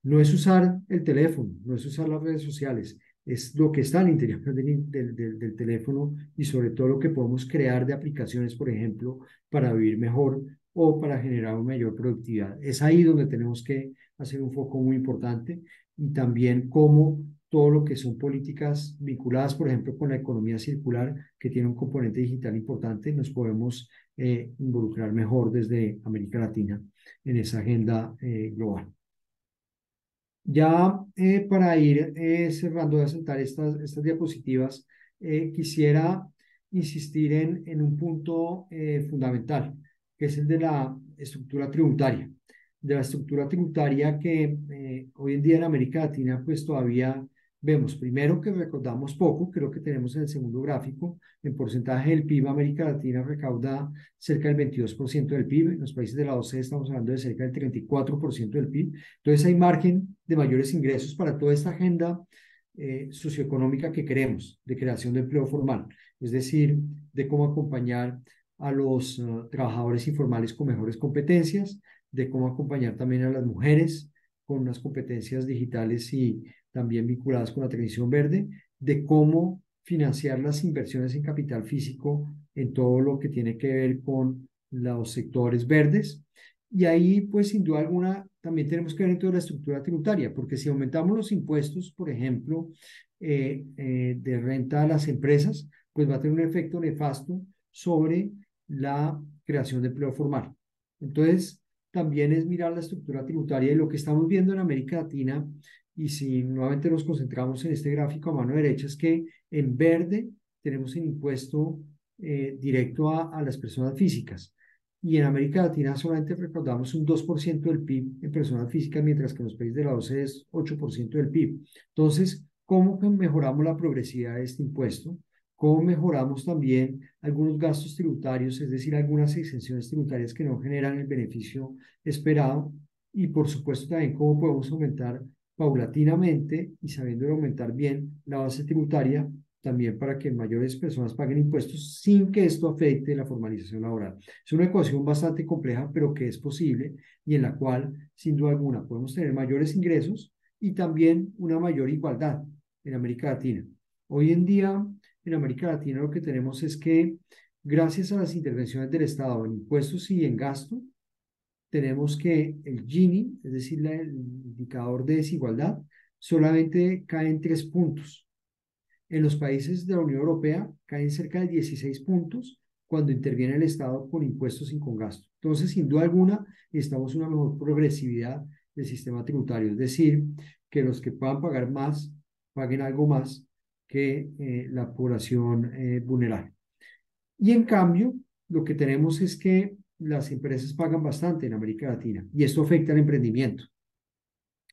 No es usar el teléfono, no es usar las redes sociales, es lo que está al interior del teléfono y sobre todo lo que podemos crear de aplicaciones, por ejemplo, para vivir mejor o para generar una mayor productividad. Es ahí donde tenemos que hacer un foco muy importante y también cómo todo lo que son políticas vinculadas, por ejemplo, con la economía circular, que tiene un componente digital importante, nos podemos involucrar mejor desde América Latina en esa agenda global. Ya para ir cerrando de sentar estas diapositivas, quisiera insistir en un punto fundamental, que es el de la estructura tributaria. De la estructura tributaria que hoy en día en América Latina pues todavía vemos, primero que recordamos poco, creo que tenemos en el segundo gráfico, en porcentaje del PIB América Latina recauda cerca del 22% del PIB, en los países de la OCDE estamos hablando de cerca del 34% del PIB. Entonces hay margen de mayores ingresos para toda esta agenda socioeconómica que queremos, de creación de empleo formal, es decir, de cómo acompañar a los trabajadores informales con mejores competencias, de cómo acompañar también a las mujeres con unas competencias digitales y también vinculadas con la transición verde, de cómo financiar las inversiones en capital físico en todo lo que tiene que ver con los sectores verdes. Y ahí, pues, sin duda alguna, también tenemos que ver en toda la estructura tributaria, porque si aumentamos los impuestos, por ejemplo, de renta a las empresas, pues va a tener un efecto nefasto sobre la creación de empleo formal. Entonces, también es mirar la estructura tributaria y lo que estamos viendo en América Latina, y si nuevamente nos concentramos en este gráfico a mano derecha, es que en verde tenemos el impuesto directo a las personas físicas. Y en América Latina solamente recaudamos un 2% del PIB en personas físicas, mientras que en los países de la OCDE es 8% del PIB. Entonces, ¿cómo mejoramos la progresividad de este impuesto? ¿Cómo mejoramos también algunos gastos tributarios, es decir, algunas exenciones tributarias que no generan el beneficio esperado? Y por supuesto también cómo podemos aumentar paulatinamente y sabiendo aumentar bien la base tributaria también para que mayores personas paguen impuestos sin que esto afecte la formalización laboral. Es una ecuación bastante compleja, pero que es posible y en la cual, sin duda alguna, podemos tener mayores ingresos y también una mayor igualdad en América Latina. Hoy en día, en América Latina lo que tenemos es que, gracias a las intervenciones del Estado en impuestos y en gasto, tenemos que el Gini, es decir, el indicador de desigualdad, solamente cae en 3 puntos. En los países de la Unión Europea caen cerca de 16 puntos cuando interviene el Estado con impuestos y con gasto. Entonces, sin duda alguna, necesitamos una mejor progresividad del sistema tributario, es decir, que los que puedan pagar más paguen algo más que la población vulnerable. Y en cambio, lo que tenemos es que las empresas pagan bastante en América Latina y esto afecta al emprendimiento.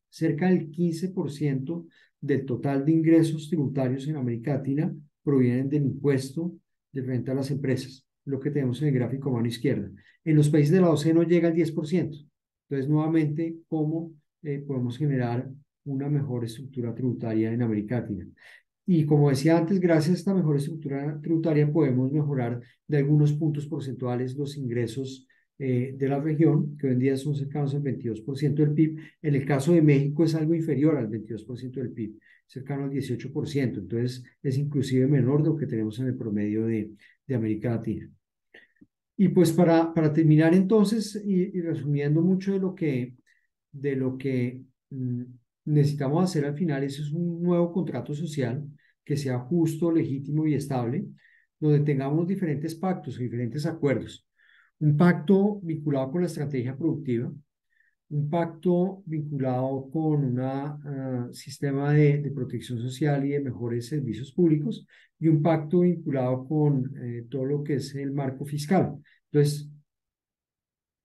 Cerca del 15% del total de ingresos tributarios en América Latina provienen del impuesto de renta a las empresas, lo que tenemos en el gráfico a mano izquierda. En los países de la OCDE no llega al 10%. Entonces, nuevamente, ¿cómo podemos generar una mejor estructura tributaria en América Latina? Y como decía antes, gracias a esta mejor estructura tributaria podemos mejorar de algunos puntos porcentuales los ingresos de la región, que hoy en día son cercanos al 22% del PIB. En el caso de México es algo inferior al 22% del PIB, cercano al 18%. Entonces es inclusive menor de lo que tenemos en el promedio de América Latina. Y pues para terminar entonces, y resumiendo mucho de lo que necesitamos hacer al final, eso es un nuevo contrato social que sea justo, legítimo y estable, donde tengamos diferentes pactos, diferentes acuerdos. Un pacto vinculado con la estrategia productiva, un pacto vinculado con un sistema de protección social y de mejores servicios públicos, y un pacto vinculado con todo lo que es el marco fiscal. Entonces,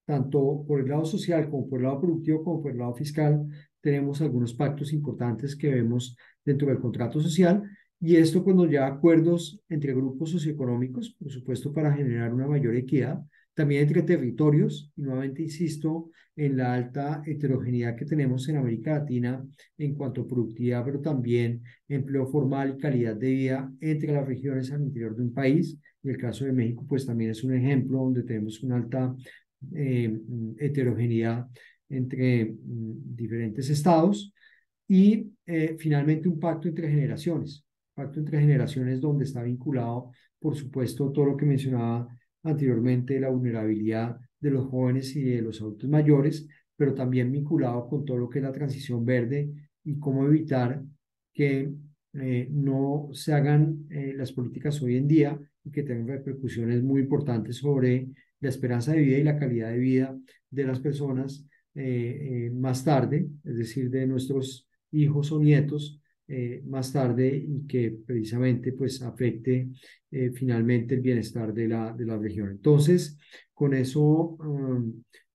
tanto por el lado social como por el lado productivo como por el lado fiscal, tenemos algunos pactos importantes que vemos dentro del contrato social y esto cuando ya acuerdos entre grupos socioeconómicos, por supuesto, para generar una mayor equidad, también entre territorios, y nuevamente insisto en la alta heterogeneidad que tenemos en América Latina en cuanto a productividad, pero también empleo formal y calidad de vida entre las regiones al interior de un país. En el caso de México, pues también es un ejemplo donde tenemos una alta heterogeneidad entre diferentes estados y finalmente un pacto entre generaciones. Pacto entre generaciones donde está vinculado, por supuesto, todo lo que mencionaba anteriormente, la vulnerabilidad de los jóvenes y de los adultos mayores, pero también vinculado con todo lo que es la transición verde y cómo evitar que no se hagan las políticas hoy en día y que tengan repercusiones muy importantes sobre la esperanza de vida y la calidad de vida de las personas más tarde, es decir, de nuestros hijos o nietos más tarde y que precisamente pues afecte finalmente el bienestar de la región. Entonces, con eso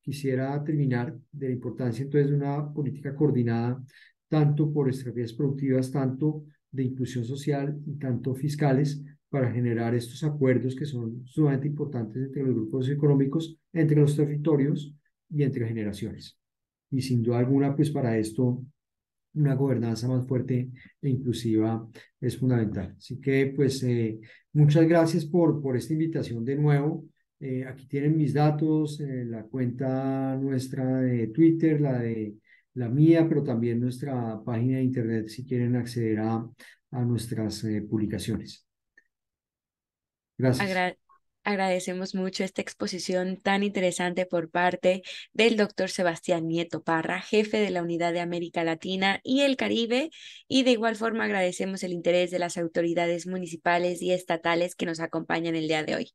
quisiera terminar de la importancia entonces de una política coordinada tanto por estrategias productivas, tanto de inclusión social y tanto fiscales para generar estos acuerdos que son sumamente importantes entre los grupos económicos, entre los territorios y entre generaciones. Y sin duda alguna, pues para esto una gobernanza más fuerte e inclusiva es fundamental. Así que, pues, muchas gracias por esta invitación de nuevo. Aquí tienen mis datos, la cuenta nuestra de Twitter, la de la mía, pero también nuestra página de internet si quieren acceder a nuestras publicaciones. Gracias. Agra- Agradecemos mucho esta exposición tan interesante por parte del doctor Sebastián Nieto Parra, jefe de la Unidad de América Latina y el Caribe, y de igual forma agradecemos el interés de las autoridades municipales y estatales que nos acompañan el día de hoy.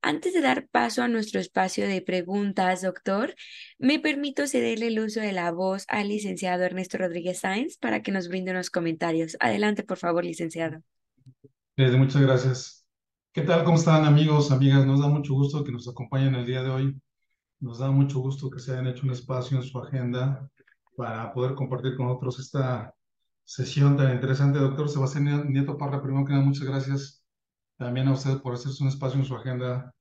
Antes de dar paso a nuestro espacio de preguntas, doctor, me permito cederle el uso de la voz al licenciado Ernesto Rodríguez Sáenz para que nos brinde unos comentarios. Adelante, por favor, licenciado. Muchas gracias. ¿Qué tal? ¿Cómo están amigos, amigas? Nos da mucho gusto que nos acompañen el día de hoy. Nos da mucho gusto que se hayan hecho un espacio en su agenda para poder compartir con otros esta sesión tan interesante. Doctor Sebastián Nieto Parra, primero que nada, muchas gracias también a usted por hacerse un espacio en su agenda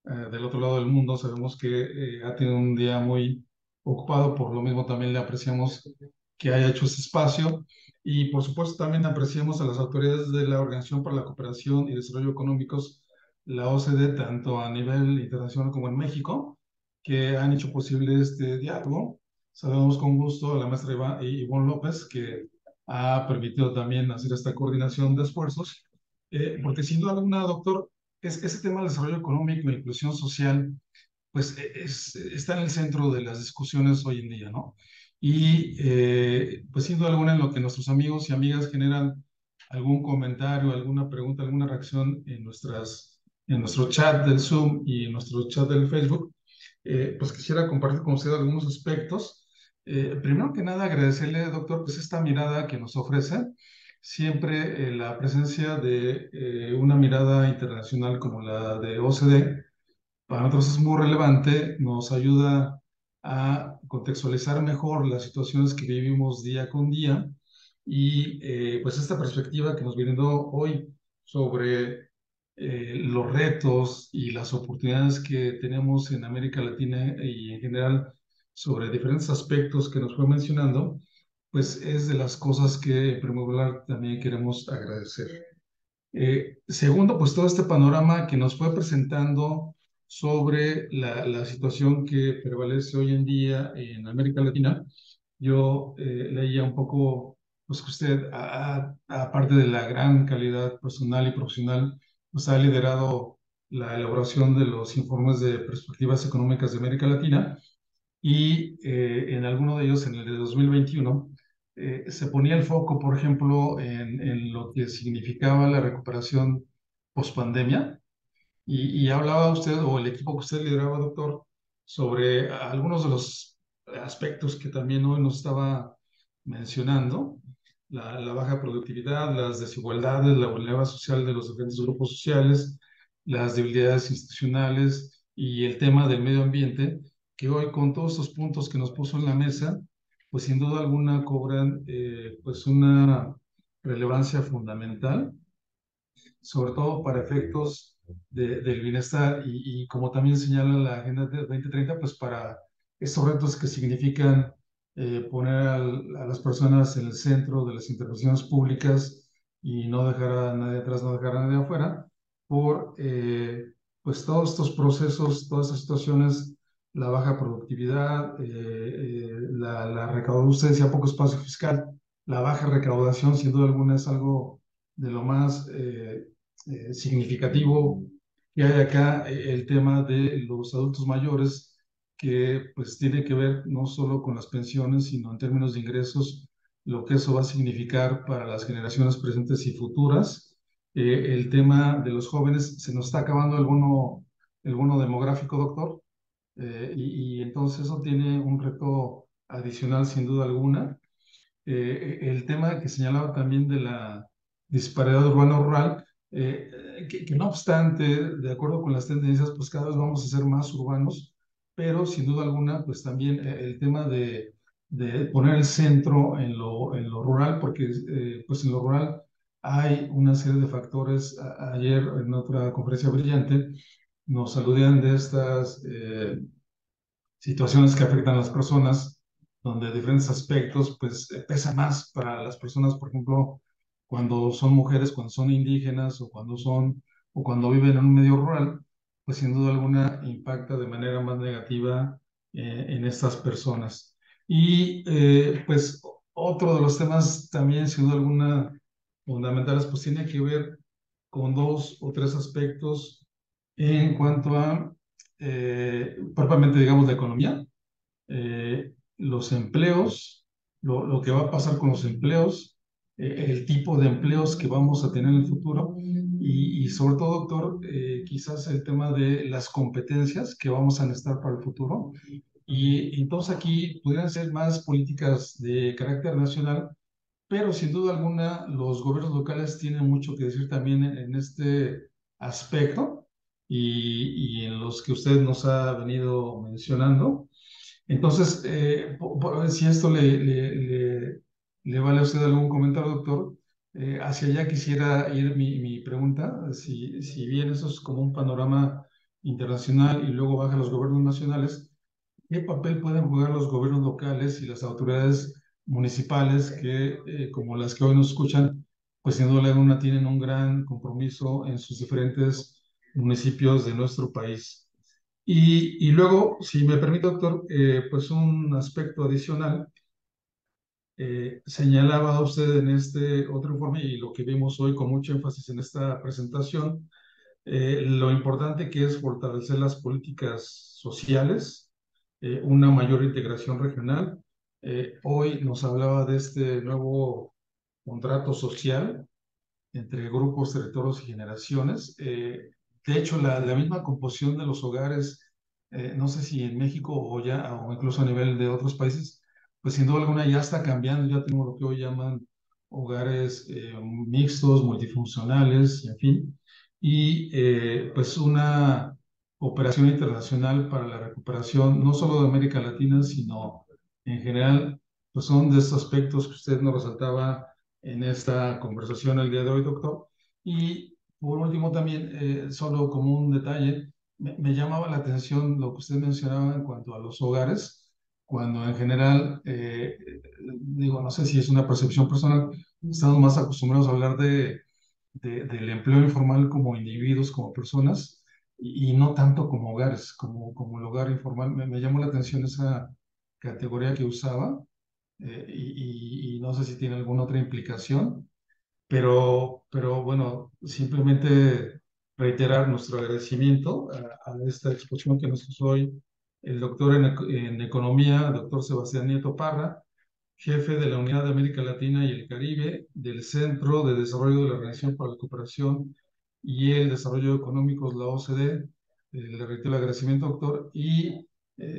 del otro lado del mundo. Sabemos que ha tenido un día muy ocupado, por lo mismo también le apreciamos que haya hecho ese espacio y por supuesto también apreciamos a las autoridades de la Organización para la Cooperación y Desarrollo Económicos, la OCDE, tanto a nivel internacional como en México, que han hecho posible este diálogo. Sabemos con gusto a la maestra Ivonne López, que ha permitido también hacer esta coordinación de esfuerzos, porque sin duda alguna, doctor, ese tema del desarrollo económico e inclusión social, pues está en el centro de las discusiones hoy en día, ¿no? Y pues sin duda alguna en lo que nuestros amigos y amigas generan algún comentario, alguna pregunta, alguna reacción en nuestro chat del Zoom y en nuestro chat del Facebook, pues quisiera compartir con usted algunos aspectos. Primero que nada, agradecerle, doctor, pues esta mirada que nos ofrece, siempre la presencia de una mirada internacional como la de OCDE, para nosotros es muy relevante, nos ayuda a contextualizar mejor las situaciones que vivimos día con día y pues esta perspectiva que nos brindó hoy sobre los retos y las oportunidades que tenemos en América Latina y en general sobre diferentes aspectos que nos fue mencionando, pues es de las cosas que en primer lugar también queremos agradecer. Segundo, pues todo este panorama que nos fue presentando sobre la situación que prevalece hoy en día en América Latina. Yo leía un poco, pues que usted, aparte de la gran calidad personal y profesional, pues ha liderado la elaboración de los informes de perspectivas económicas de América Latina y en alguno de ellos, en el de 2021, se ponía el foco, por ejemplo, en lo que significaba la recuperación post-pandemia y hablaba usted, o el equipo que usted lideraba, doctor, sobre algunos de los aspectos que también hoy nos estaba mencionando, la baja productividad, las desigualdades, la vulnerabilidad social de los diferentes grupos sociales, las debilidades institucionales y el tema del medio ambiente, que hoy con todos estos puntos que nos puso en la mesa, pues sin duda alguna cobran pues una relevancia fundamental, sobre todo para efectos del bienestar y como también señala la Agenda de 2030, pues para estos retos que significan poner a las personas en el centro de las intervenciones públicas y no dejar a nadie atrás, no dejar a nadie afuera, por pues todos estos procesos, todas estas situaciones, la baja productividad, la recaudación, usted decía poco espacio fiscal, la baja recaudación sin duda alguna es algo de lo más significativo que hay acá, el tema de los adultos mayores, que pues tiene que ver no solo con las pensiones, sino en términos de ingresos, lo que eso va a significar para las generaciones presentes y futuras. El tema de los jóvenes, se nos está acabando el bono demográfico, doctor, y entonces eso tiene un reto adicional sin duda alguna. El tema que señalaba también de la disparidad urbano-rural, que no obstante, de acuerdo con las tendencias, pues cada vez vamos a ser más urbanos, pero sin duda alguna, pues también el tema de poner el centro en lo rural, porque pues en lo rural hay una serie de factores. Ayer en otra conferencia brillante nos aludían de estas situaciones que afectan a las personas, donde diferentes aspectos pues pesa más para las personas, por ejemplo, cuando son mujeres, cuando son indígenas o cuando viven en un medio rural, pues sin duda alguna impacta de manera más negativa en estas personas. Y pues otro de los temas también, sin duda alguna, fundamentales, pues tiene que ver con dos o tres aspectos en cuanto a propiamente, digamos, la economía, los empleos, lo que va a pasar con los empleos, el tipo de empleos que vamos a tener en el futuro y sobre todo, doctor, quizás el tema de las competencias que vamos a necesitar para el futuro. Y entonces aquí pudieran ser más políticas de carácter nacional, pero sin duda alguna los gobiernos locales tienen mucho que decir también en este aspecto y en los que usted nos ha venido mencionando. Entonces, si esto le vale a usted algún comentario, doctor, hacia allá quisiera ir mi pregunta. Si bien eso es como un panorama internacional y luego baja a los gobiernos nacionales, ¿qué papel pueden jugar los gobiernos locales y las autoridades municipales que, como las que hoy nos escuchan, pues sin duda alguna tienen un gran compromiso en sus diferentes municipios de nuestro país? Y luego, si me permite, doctor, pues un aspecto adicional, señalaba usted en este otro informe y lo que vimos hoy con mucho énfasis en esta presentación, lo importante que es fortalecer las políticas sociales, una mayor integración regional. Hoy nos hablaba de este nuevo contrato social entre grupos, territorios y generaciones. De hecho, la misma composición de los hogares, no sé si en México o incluso a nivel de otros países, pues sin duda alguna ya está cambiando, ya tenemos lo que hoy llaman hogares mixtos, multifuncionales, en fin, y pues una operación internacional para la recuperación, no solo de América Latina, sino en general, pues son de estos aspectos que usted nos resaltaba en esta conversación el día de hoy, doctor. Y por último también, solo como un detalle, me llamaba la atención lo que usted mencionaba en cuanto a los hogares, cuando en general, digo, no sé si es una percepción personal, estamos más acostumbrados a hablar del empleo informal como individuos, como personas, y no tanto como hogares, como el hogar informal. Me llamó la atención esa categoría que usaba, y no sé si tiene alguna otra implicación, pero bueno, simplemente reiterar nuestro agradecimiento a esta exposición que nos hizo hoy el doctor en Economía, doctor Sebastián Nieto Parra, jefe de la Unidad de América Latina y el Caribe del Centro de Desarrollo de la Organización para la Cooperación y el Desarrollo Económicos, la OCDE. Le reitero el agradecimiento, doctor, y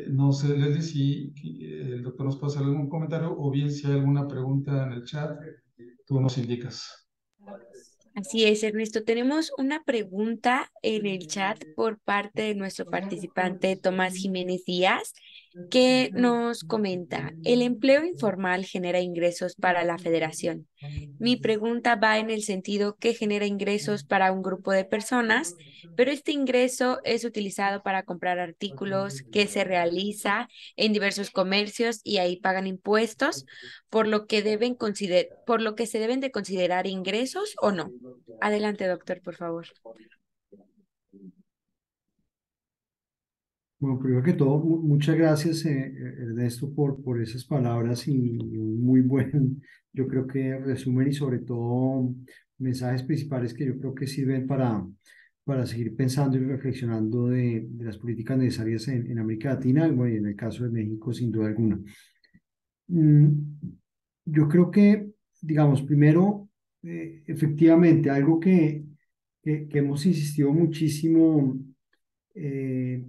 no sé, Leslie, si el doctor nos puede hacer algún comentario o bien si hay alguna pregunta en el chat, tú nos indicas. Así es, Ernesto. Tenemos una pregunta en el chat por parte de nuestro participante Tomás Jiménez Díaz, que nos comenta, el empleo informal genera ingresos para la federación. Mi pregunta va en el sentido que genera ingresos para un grupo de personas, pero este ingreso es utilizado para comprar artículos que se realiza en diversos comercios y ahí pagan impuestos, por lo que se deben de considerar ingresos o no. Adelante, doctor, por favor. Bueno, primero que todo, muchas gracias, Ernesto, por esas palabras y un muy buen, yo creo que resumen y sobre todo mensajes principales que yo creo que sirven para seguir pensando y reflexionando de las políticas necesarias en América Latina y, bueno, y en el caso de México, sin duda alguna. Mm, yo creo que, digamos, primero, efectivamente, algo que hemos insistido muchísimo eh,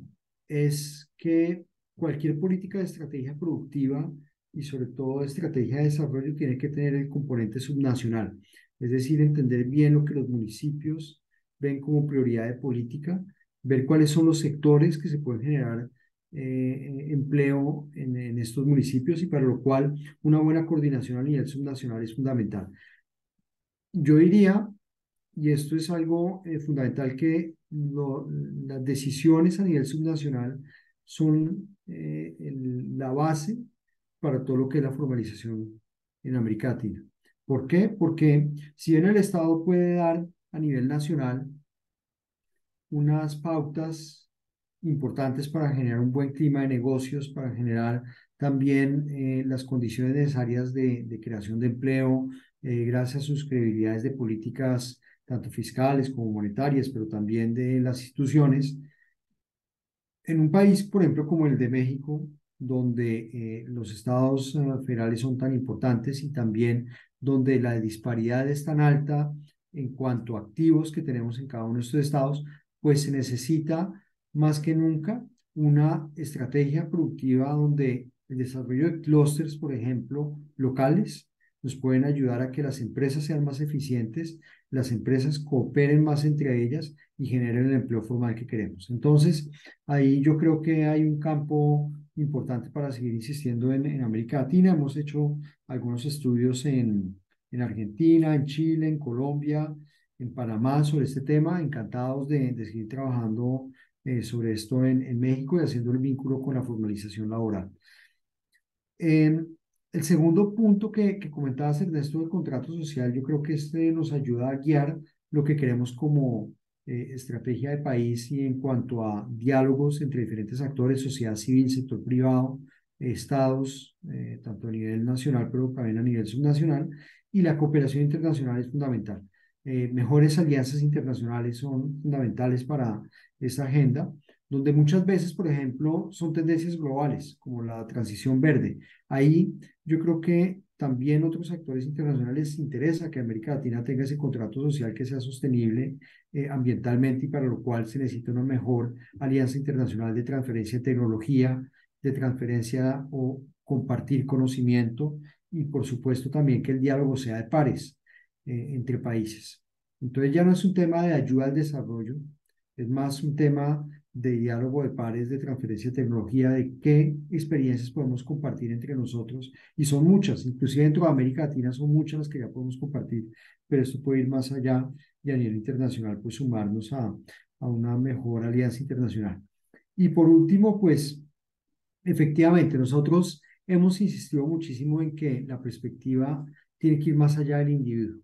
es que cualquier política de estrategia productiva y sobre todo estrategia de desarrollo tiene que tener el componente subnacional, es decir, entender bien lo que los municipios ven como prioridad de política, ver cuáles son los sectores que se pueden generar empleo en estos municipios y para lo cual una buena coordinación a nivel subnacional es fundamental. Yo diría y esto es algo fundamental que las decisiones a nivel subnacional son la base para todo lo que es la formalización en América Latina. ¿Por qué? Porque si bien el Estado puede dar a nivel nacional unas pautas importantes para generar un buen clima de negocios, para generar también las condiciones necesarias de creación de empleo, gracias a sus credibilidades de políticas tanto fiscales como monetarias, pero también de las instituciones. En un país, por ejemplo, como el de México, donde los estados federales son tan importantes y también donde la disparidad es tan alta en cuanto a activos que tenemos en cada uno de estos estados, pues se necesita más que nunca una estrategia productiva donde el desarrollo de clústeres, por ejemplo, locales, nos pueden ayudar a que las empresas sean más eficientes, las empresas cooperen más entre ellas y generen el empleo formal que queremos. Entonces, ahí yo creo que hay un campo importante para seguir insistiendo en América Latina. Hemos hecho algunos estudios en Argentina, en Chile, en Colombia, en Panamá sobre este tema. Encantados de seguir trabajando sobre esto en México y haciendo el vínculo con la formalización laboral. El segundo punto que comentabas, Ernesto, del contrato social, yo creo que este nos ayuda a guiar lo que queremos como estrategia de país y en cuanto a diálogos entre diferentes actores, sociedad civil, sector privado, estados, tanto a nivel nacional, pero también a nivel subnacional, y la cooperación internacional es fundamental. Mejores alianzas internacionales son fundamentales para esta agenda, donde muchas veces, por ejemplo, son tendencias globales, como la transición verde. Ahí yo creo que también otros actores internacionales les interesa que América Latina tenga ese contrato social que sea sostenible ambientalmente y para lo cual se necesita una mejor alianza internacional de transferencia de tecnología, de transferencia o compartir conocimiento y por supuesto también que el diálogo sea de pares entre países. Entonces ya no es un tema de ayuda al desarrollo, es más un tema de diálogo de pares, de transferencia de tecnología, de qué experiencias podemos compartir entre nosotros. Y son muchas, inclusive dentro de América Latina son muchas las que ya podemos compartir, pero esto puede ir más allá y a nivel internacional, pues sumarnos a una mejor alianza internacional. Y por último, pues efectivamente, nosotros hemos insistido muchísimo en que la perspectiva tiene que ir más allá del individuo.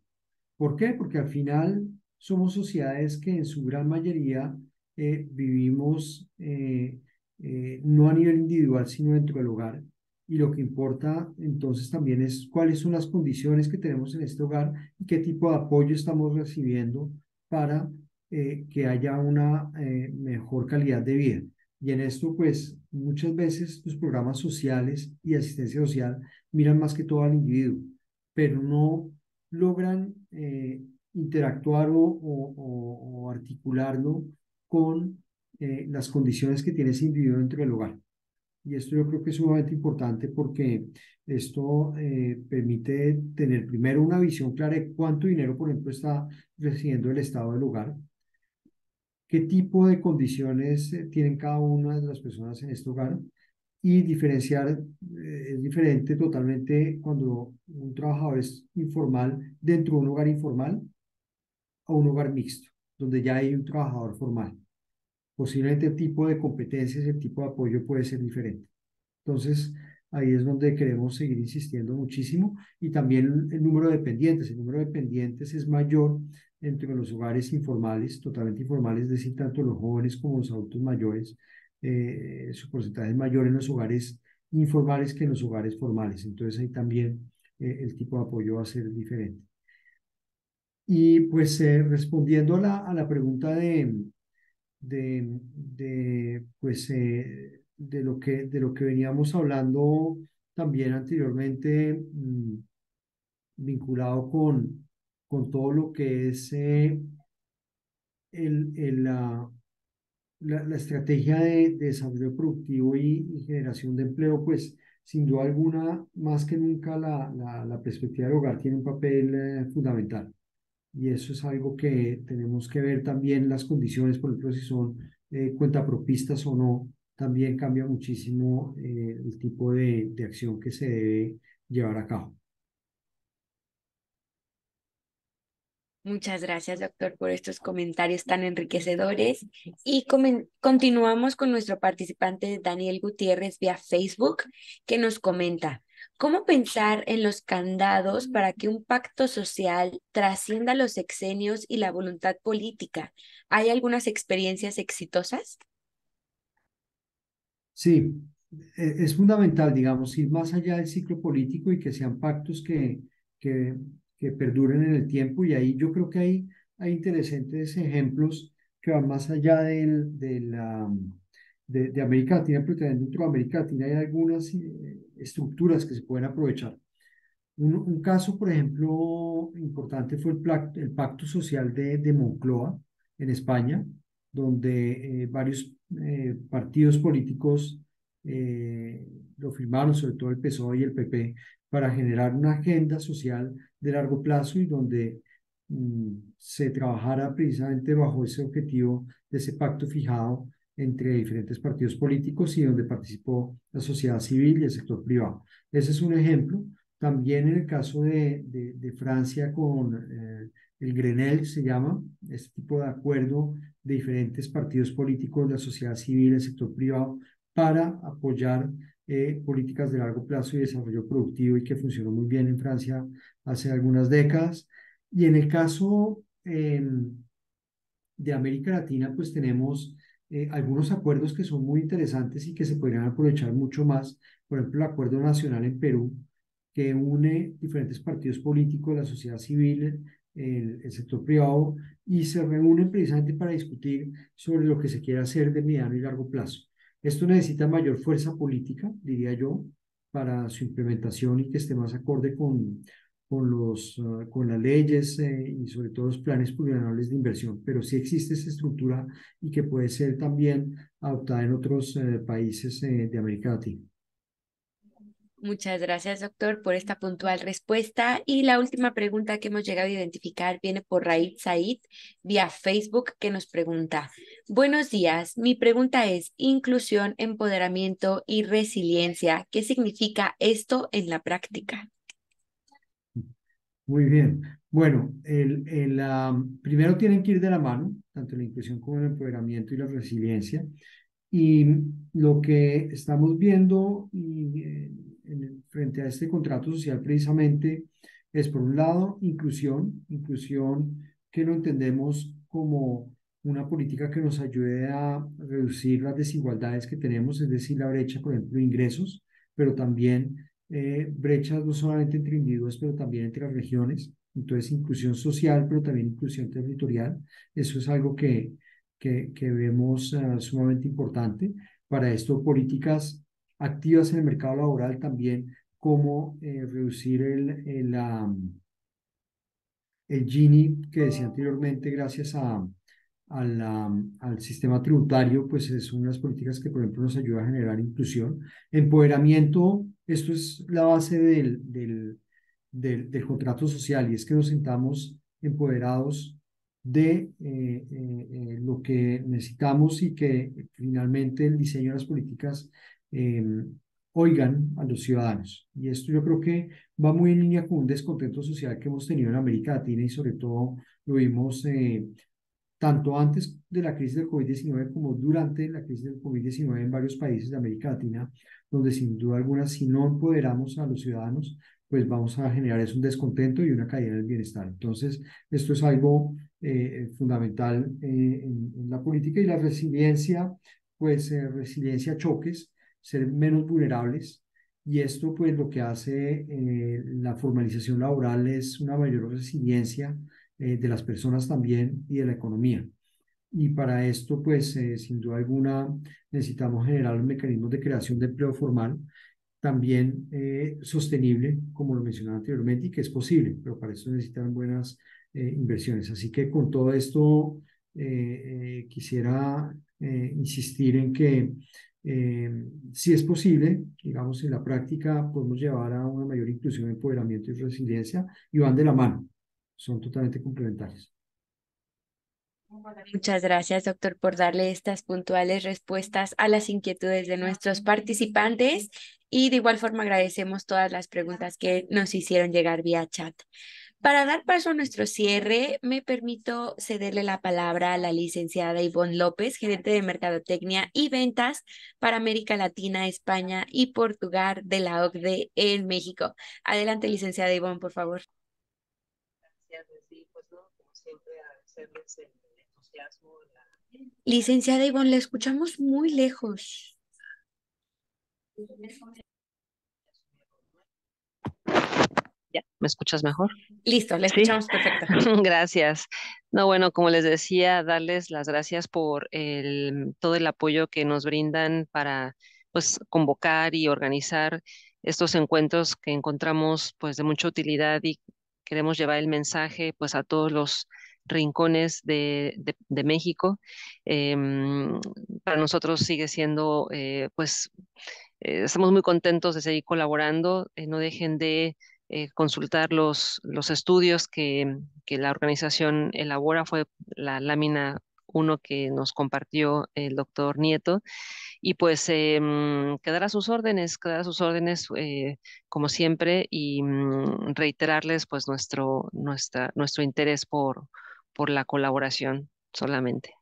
¿Por qué? Porque al final somos sociedades que en su gran mayoría vivimos no a nivel individual, sino dentro del hogar. Y lo que importa entonces también es cuáles son las condiciones que tenemos en este hogar y qué tipo de apoyo estamos recibiendo para que haya una mejor calidad de vida. Y en esto, pues, muchas veces los programas sociales y asistencia social miran más que todo al individuo, pero no logran interactuar o articularlo con las condiciones que tiene ese individuo dentro del hogar. Y esto yo creo que es sumamente importante porque esto permite tener primero una visión clara de cuánto dinero, por ejemplo, está recibiendo el Estado del hogar, qué tipo de condiciones tienen cada una de las personas en este hogar y diferenciar, es diferente totalmente cuando un trabajador es informal dentro de un hogar informal a un hogar mixto, donde ya hay un trabajador formal. Posiblemente el tipo de competencias, el tipo de apoyo puede ser diferente. Entonces, ahí es donde queremos seguir insistiendo muchísimo y también el número de dependientes. El número de dependientes es mayor entre los hogares informales, totalmente informales, es decir, tanto los jóvenes como los adultos mayores. Su porcentaje es mayor en los hogares informales que en los hogares formales. Entonces, ahí también el tipo de apoyo va a ser diferente. Y pues respondiendo a la pregunta pues, de lo que veníamos hablando también anteriormente, vinculado con todo lo que es la estrategia de desarrollo productivo y generación de empleo, pues sin duda alguna, más que nunca la perspectiva del hogar tiene un papel fundamental. Y eso es algo que tenemos que ver también las condiciones, por ejemplo, si son cuentapropistas o no, también cambia muchísimo el tipo de acción que se debe llevar a cabo. Muchas gracias, doctor, por estos comentarios tan enriquecedores. Y continuamos con nuestro participante Daniel Gutiérrez vía Facebook, que nos comenta, ¿cómo pensar en los candados para que un pacto social trascienda los sexenios y la voluntad política? ¿Hay algunas experiencias exitosas? Sí, es fundamental, digamos, ir más allá del ciclo político y que sean pactos que, que perduren en el tiempo. Y ahí yo creo que hay interesantes ejemplos que van más allá de América Latina, pero también dentro de América Latina hay algunas estructuras que se pueden aprovechar. Un caso, por ejemplo, importante fue el Pacto Social de Moncloa en España, donde varios partidos políticos lo firmaron, sobre todo el PSOE y el PP, para generar una agenda social de largo plazo y donde se trabajara precisamente bajo ese objetivo de ese pacto fijado entre diferentes partidos políticos y donde participó la sociedad civil y el sector privado. Ese es un ejemplo. También en el caso de Francia con el Grenelle, se llama, este tipo de acuerdo de diferentes partidos políticos, la sociedad civil, el sector privado, para apoyar políticas de largo plazo y desarrollo productivo y que funcionó muy bien en Francia hace algunas décadas. Y en el caso de América Latina, pues tenemos algunos acuerdos que son muy interesantes y que se podrían aprovechar mucho más. Por ejemplo, el Acuerdo Nacional en Perú, que une diferentes partidos políticos, la sociedad civil, el sector privado y se reúnen precisamente para discutir sobre lo que se quiere hacer de mediano y largo plazo. Esto necesita mayor fuerza política, diría yo, para su implementación y que esté más acorde con las leyes y sobre todo los planes plurianuales de inversión, pero sí existe esa estructura y que puede ser también adoptada en otros países de América Latina. Muchas gracias, doctor, por esta puntual respuesta. Y la última pregunta que hemos llegado a identificar viene por Raid Said vía Facebook, que nos pregunta: buenos días, mi pregunta es inclusión, empoderamiento y resiliencia. ¿Qué significa esto en la práctica? Muy bien. Bueno, primero tienen que ir de la mano, tanto la inclusión como el empoderamiento y la resiliencia. Y lo que estamos viendo frente a este contrato social precisamente es, por un lado, inclusión que lo entendemos como una política que nos ayude a reducir las desigualdades que tenemos, es decir, la brecha, por ejemplo, de ingresos, pero también brechas no solamente entre individuos, pero también entre las regiones. Entonces, inclusión social, pero también inclusión territorial. Eso es algo que vemos sumamente importante. Para esto, políticas activas en el mercado laboral también, como reducir el Gini que decía anteriormente, gracias al sistema tributario, pues son unas políticas que, por ejemplo, nos ayudan a generar inclusión. Empoderamiento, esto es la base del contrato social, y es que nos sentamos empoderados de lo que necesitamos y que finalmente el diseño de las políticas eh, oigan a los ciudadanos. Y esto yo creo que va muy en línea con un descontento social que hemos tenido en América Latina y sobre todo lo vimos tanto antes de la crisis del COVID-19 como durante la crisis del COVID-19 en varios países de América Latina, donde sin duda alguna, si no empoderamos a los ciudadanos, pues vamos a generar un descontento y una caída en el bienestar. Entonces, esto es algo fundamental en la política. Y la resiliencia, pues resiliencia a choques, ser menos vulnerables. Y esto, pues lo que hace la formalización laboral es una mayor resiliencia de las personas también y de la economía. Y para esto, pues, sin duda alguna, necesitamos generar mecanismos de creación de empleo formal, también sostenible, como lo mencionaba anteriormente, y que es posible, pero para eso necesitan buenas inversiones. Así que con todo esto, quisiera insistir en que si es posible, digamos, en la práctica podemos llevar a una mayor inclusión, empoderamiento y resiliencia, y van de la mano, son totalmente complementarios. Muchas gracias, doctor, por darle estas puntuales respuestas a las inquietudes de nuestros participantes, y de igual forma agradecemos todas las preguntas que nos hicieron llegar vía chat. Para dar paso a nuestro cierre, me permito cederle la palabra a la licenciada Ivonne López, gerente de Mercadotecnia y Ventas para América Latina, España y Portugal de la OCDE en México. Adelante, licenciada Ivonne, por favor. Gracias, sí, pues no, como siempre, agradecerles el entusiasmo. Licenciada Ivonne, la escuchamos muy lejos. ¿Ya? ¿Me escuchas mejor? Listo, la Sí, escuchamos perfecto. gracias. No, bueno, como les decía, darles las gracias por todo el apoyo que nos brindan para, pues, convocar y organizar estos encuentros que encontramos, pues, de mucha utilidad, y queremos llevar el mensaje, pues, a todos los rincones de México. Em, para nosotros sigue siendo, pues, estamos muy contentos de seguir colaborando. No dejen de consultar los estudios que la organización elabora. Fue la lámina uno que nos compartió el doctor Nieto. Y pues quedar a sus órdenes como siempre, y reiterarles pues nuestro interés por la colaboración solamente.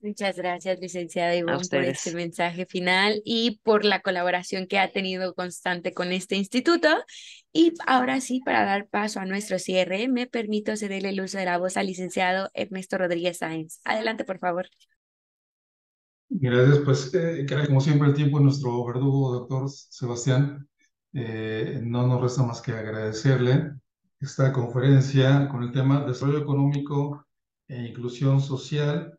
Muchas gracias, licenciada A Ivonne, por este ustedes. mensaje final y por la colaboración que ha tenido constante con este instituto. Y ahora sí, para dar paso a nuestro cierre, me permito cederle el uso de la voz al licenciado Ernesto Rodríguez Sáenz. Adelante, por favor. Gracias, pues, como siempre, el tiempo es nuestro verdugo, doctor Sebastián. No nos resta más que agradecerle esta conferencia con el tema Desarrollo Económico e Inclusión Social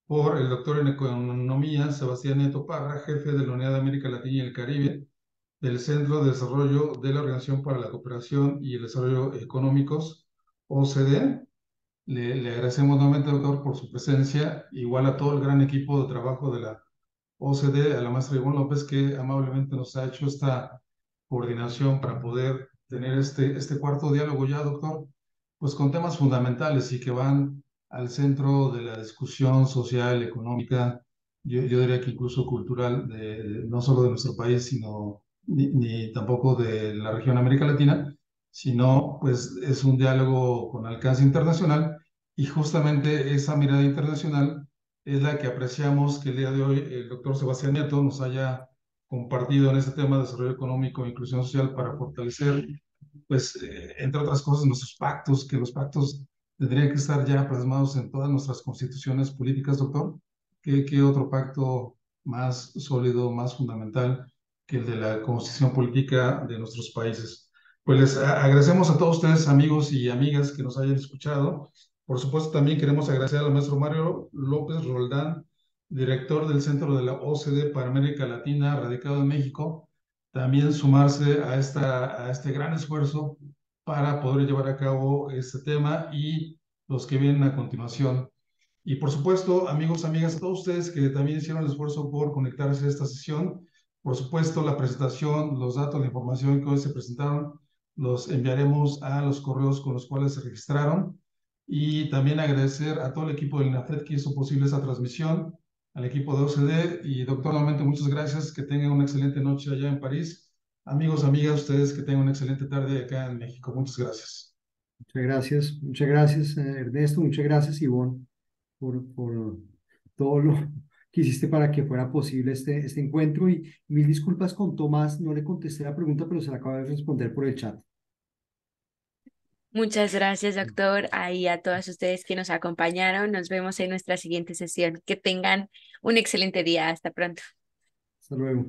por el doctor en Economía Sebastián Nieto Parra, jefe de la Unidad de América Latina y el Caribe del Centro de Desarrollo de la Organización para la Cooperación y el Desarrollo Económicos, OCDE. Le agradecemos nuevamente, doctor, por su presencia, igual a todo el gran equipo de trabajo de la OCDE, a la maestra Ivonne López, que amablemente nos ha hecho esta coordinación para poder tener este cuarto diálogo ya, doctor, pues con temas fundamentales y que van al centro de la discusión social, económica, yo diría que incluso cultural, no solo de nuestro país, sino ni tampoco de la región América Latina, sino pues es un diálogo con alcance internacional y justamente esa mirada internacional es la que apreciamos que el día de hoy el doctor Sebastián Nieto nos haya compartido en este tema de desarrollo económico e inclusión social para fortalecer, pues, entre otras cosas, nuestros pactos, que los pactos tendrían que estar ya plasmados en todas nuestras constituciones políticas, doctor. ¿Qué otro pacto más sólido, más fundamental que el de la constitución política de nuestros países? Pues les agradecemos a todos ustedes, amigos y amigas, que nos hayan escuchado. Por supuesto, también queremos agradecer al maestro Mario López Roldán, director del Centro de la OCDE para América Latina, radicado en México, también sumarse a este gran esfuerzo para poder llevar a cabo este tema y los que vienen a continuación. Y por supuesto, amigos, amigas, a todos ustedes que también hicieron el esfuerzo por conectarse a esta sesión. Por supuesto, la presentación, los datos, la información que hoy se presentaron, los enviaremos a los correos con los cuales se registraron. Y también agradecer a todo el equipo del INAFED que hizo posible esta transmisión, al equipo de OCDE. Y doctor, nuevamente muchas gracias, que tengan una excelente noche allá en París. Amigos, amigas, ustedes que tengan una excelente tarde acá en México. Muchas gracias. Muchas gracias, Ernesto, muchas gracias, Ivonne, por todo lo que hiciste para que fuera posible este encuentro y mil disculpas con Tomás, no le contesté la pregunta, pero se la acabo de responder por el chat. Muchas gracias, doctor, y a todos ustedes que nos acompañaron. Nos vemos en nuestra siguiente sesión. Que tengan un excelente día. Hasta pronto. Hasta luego.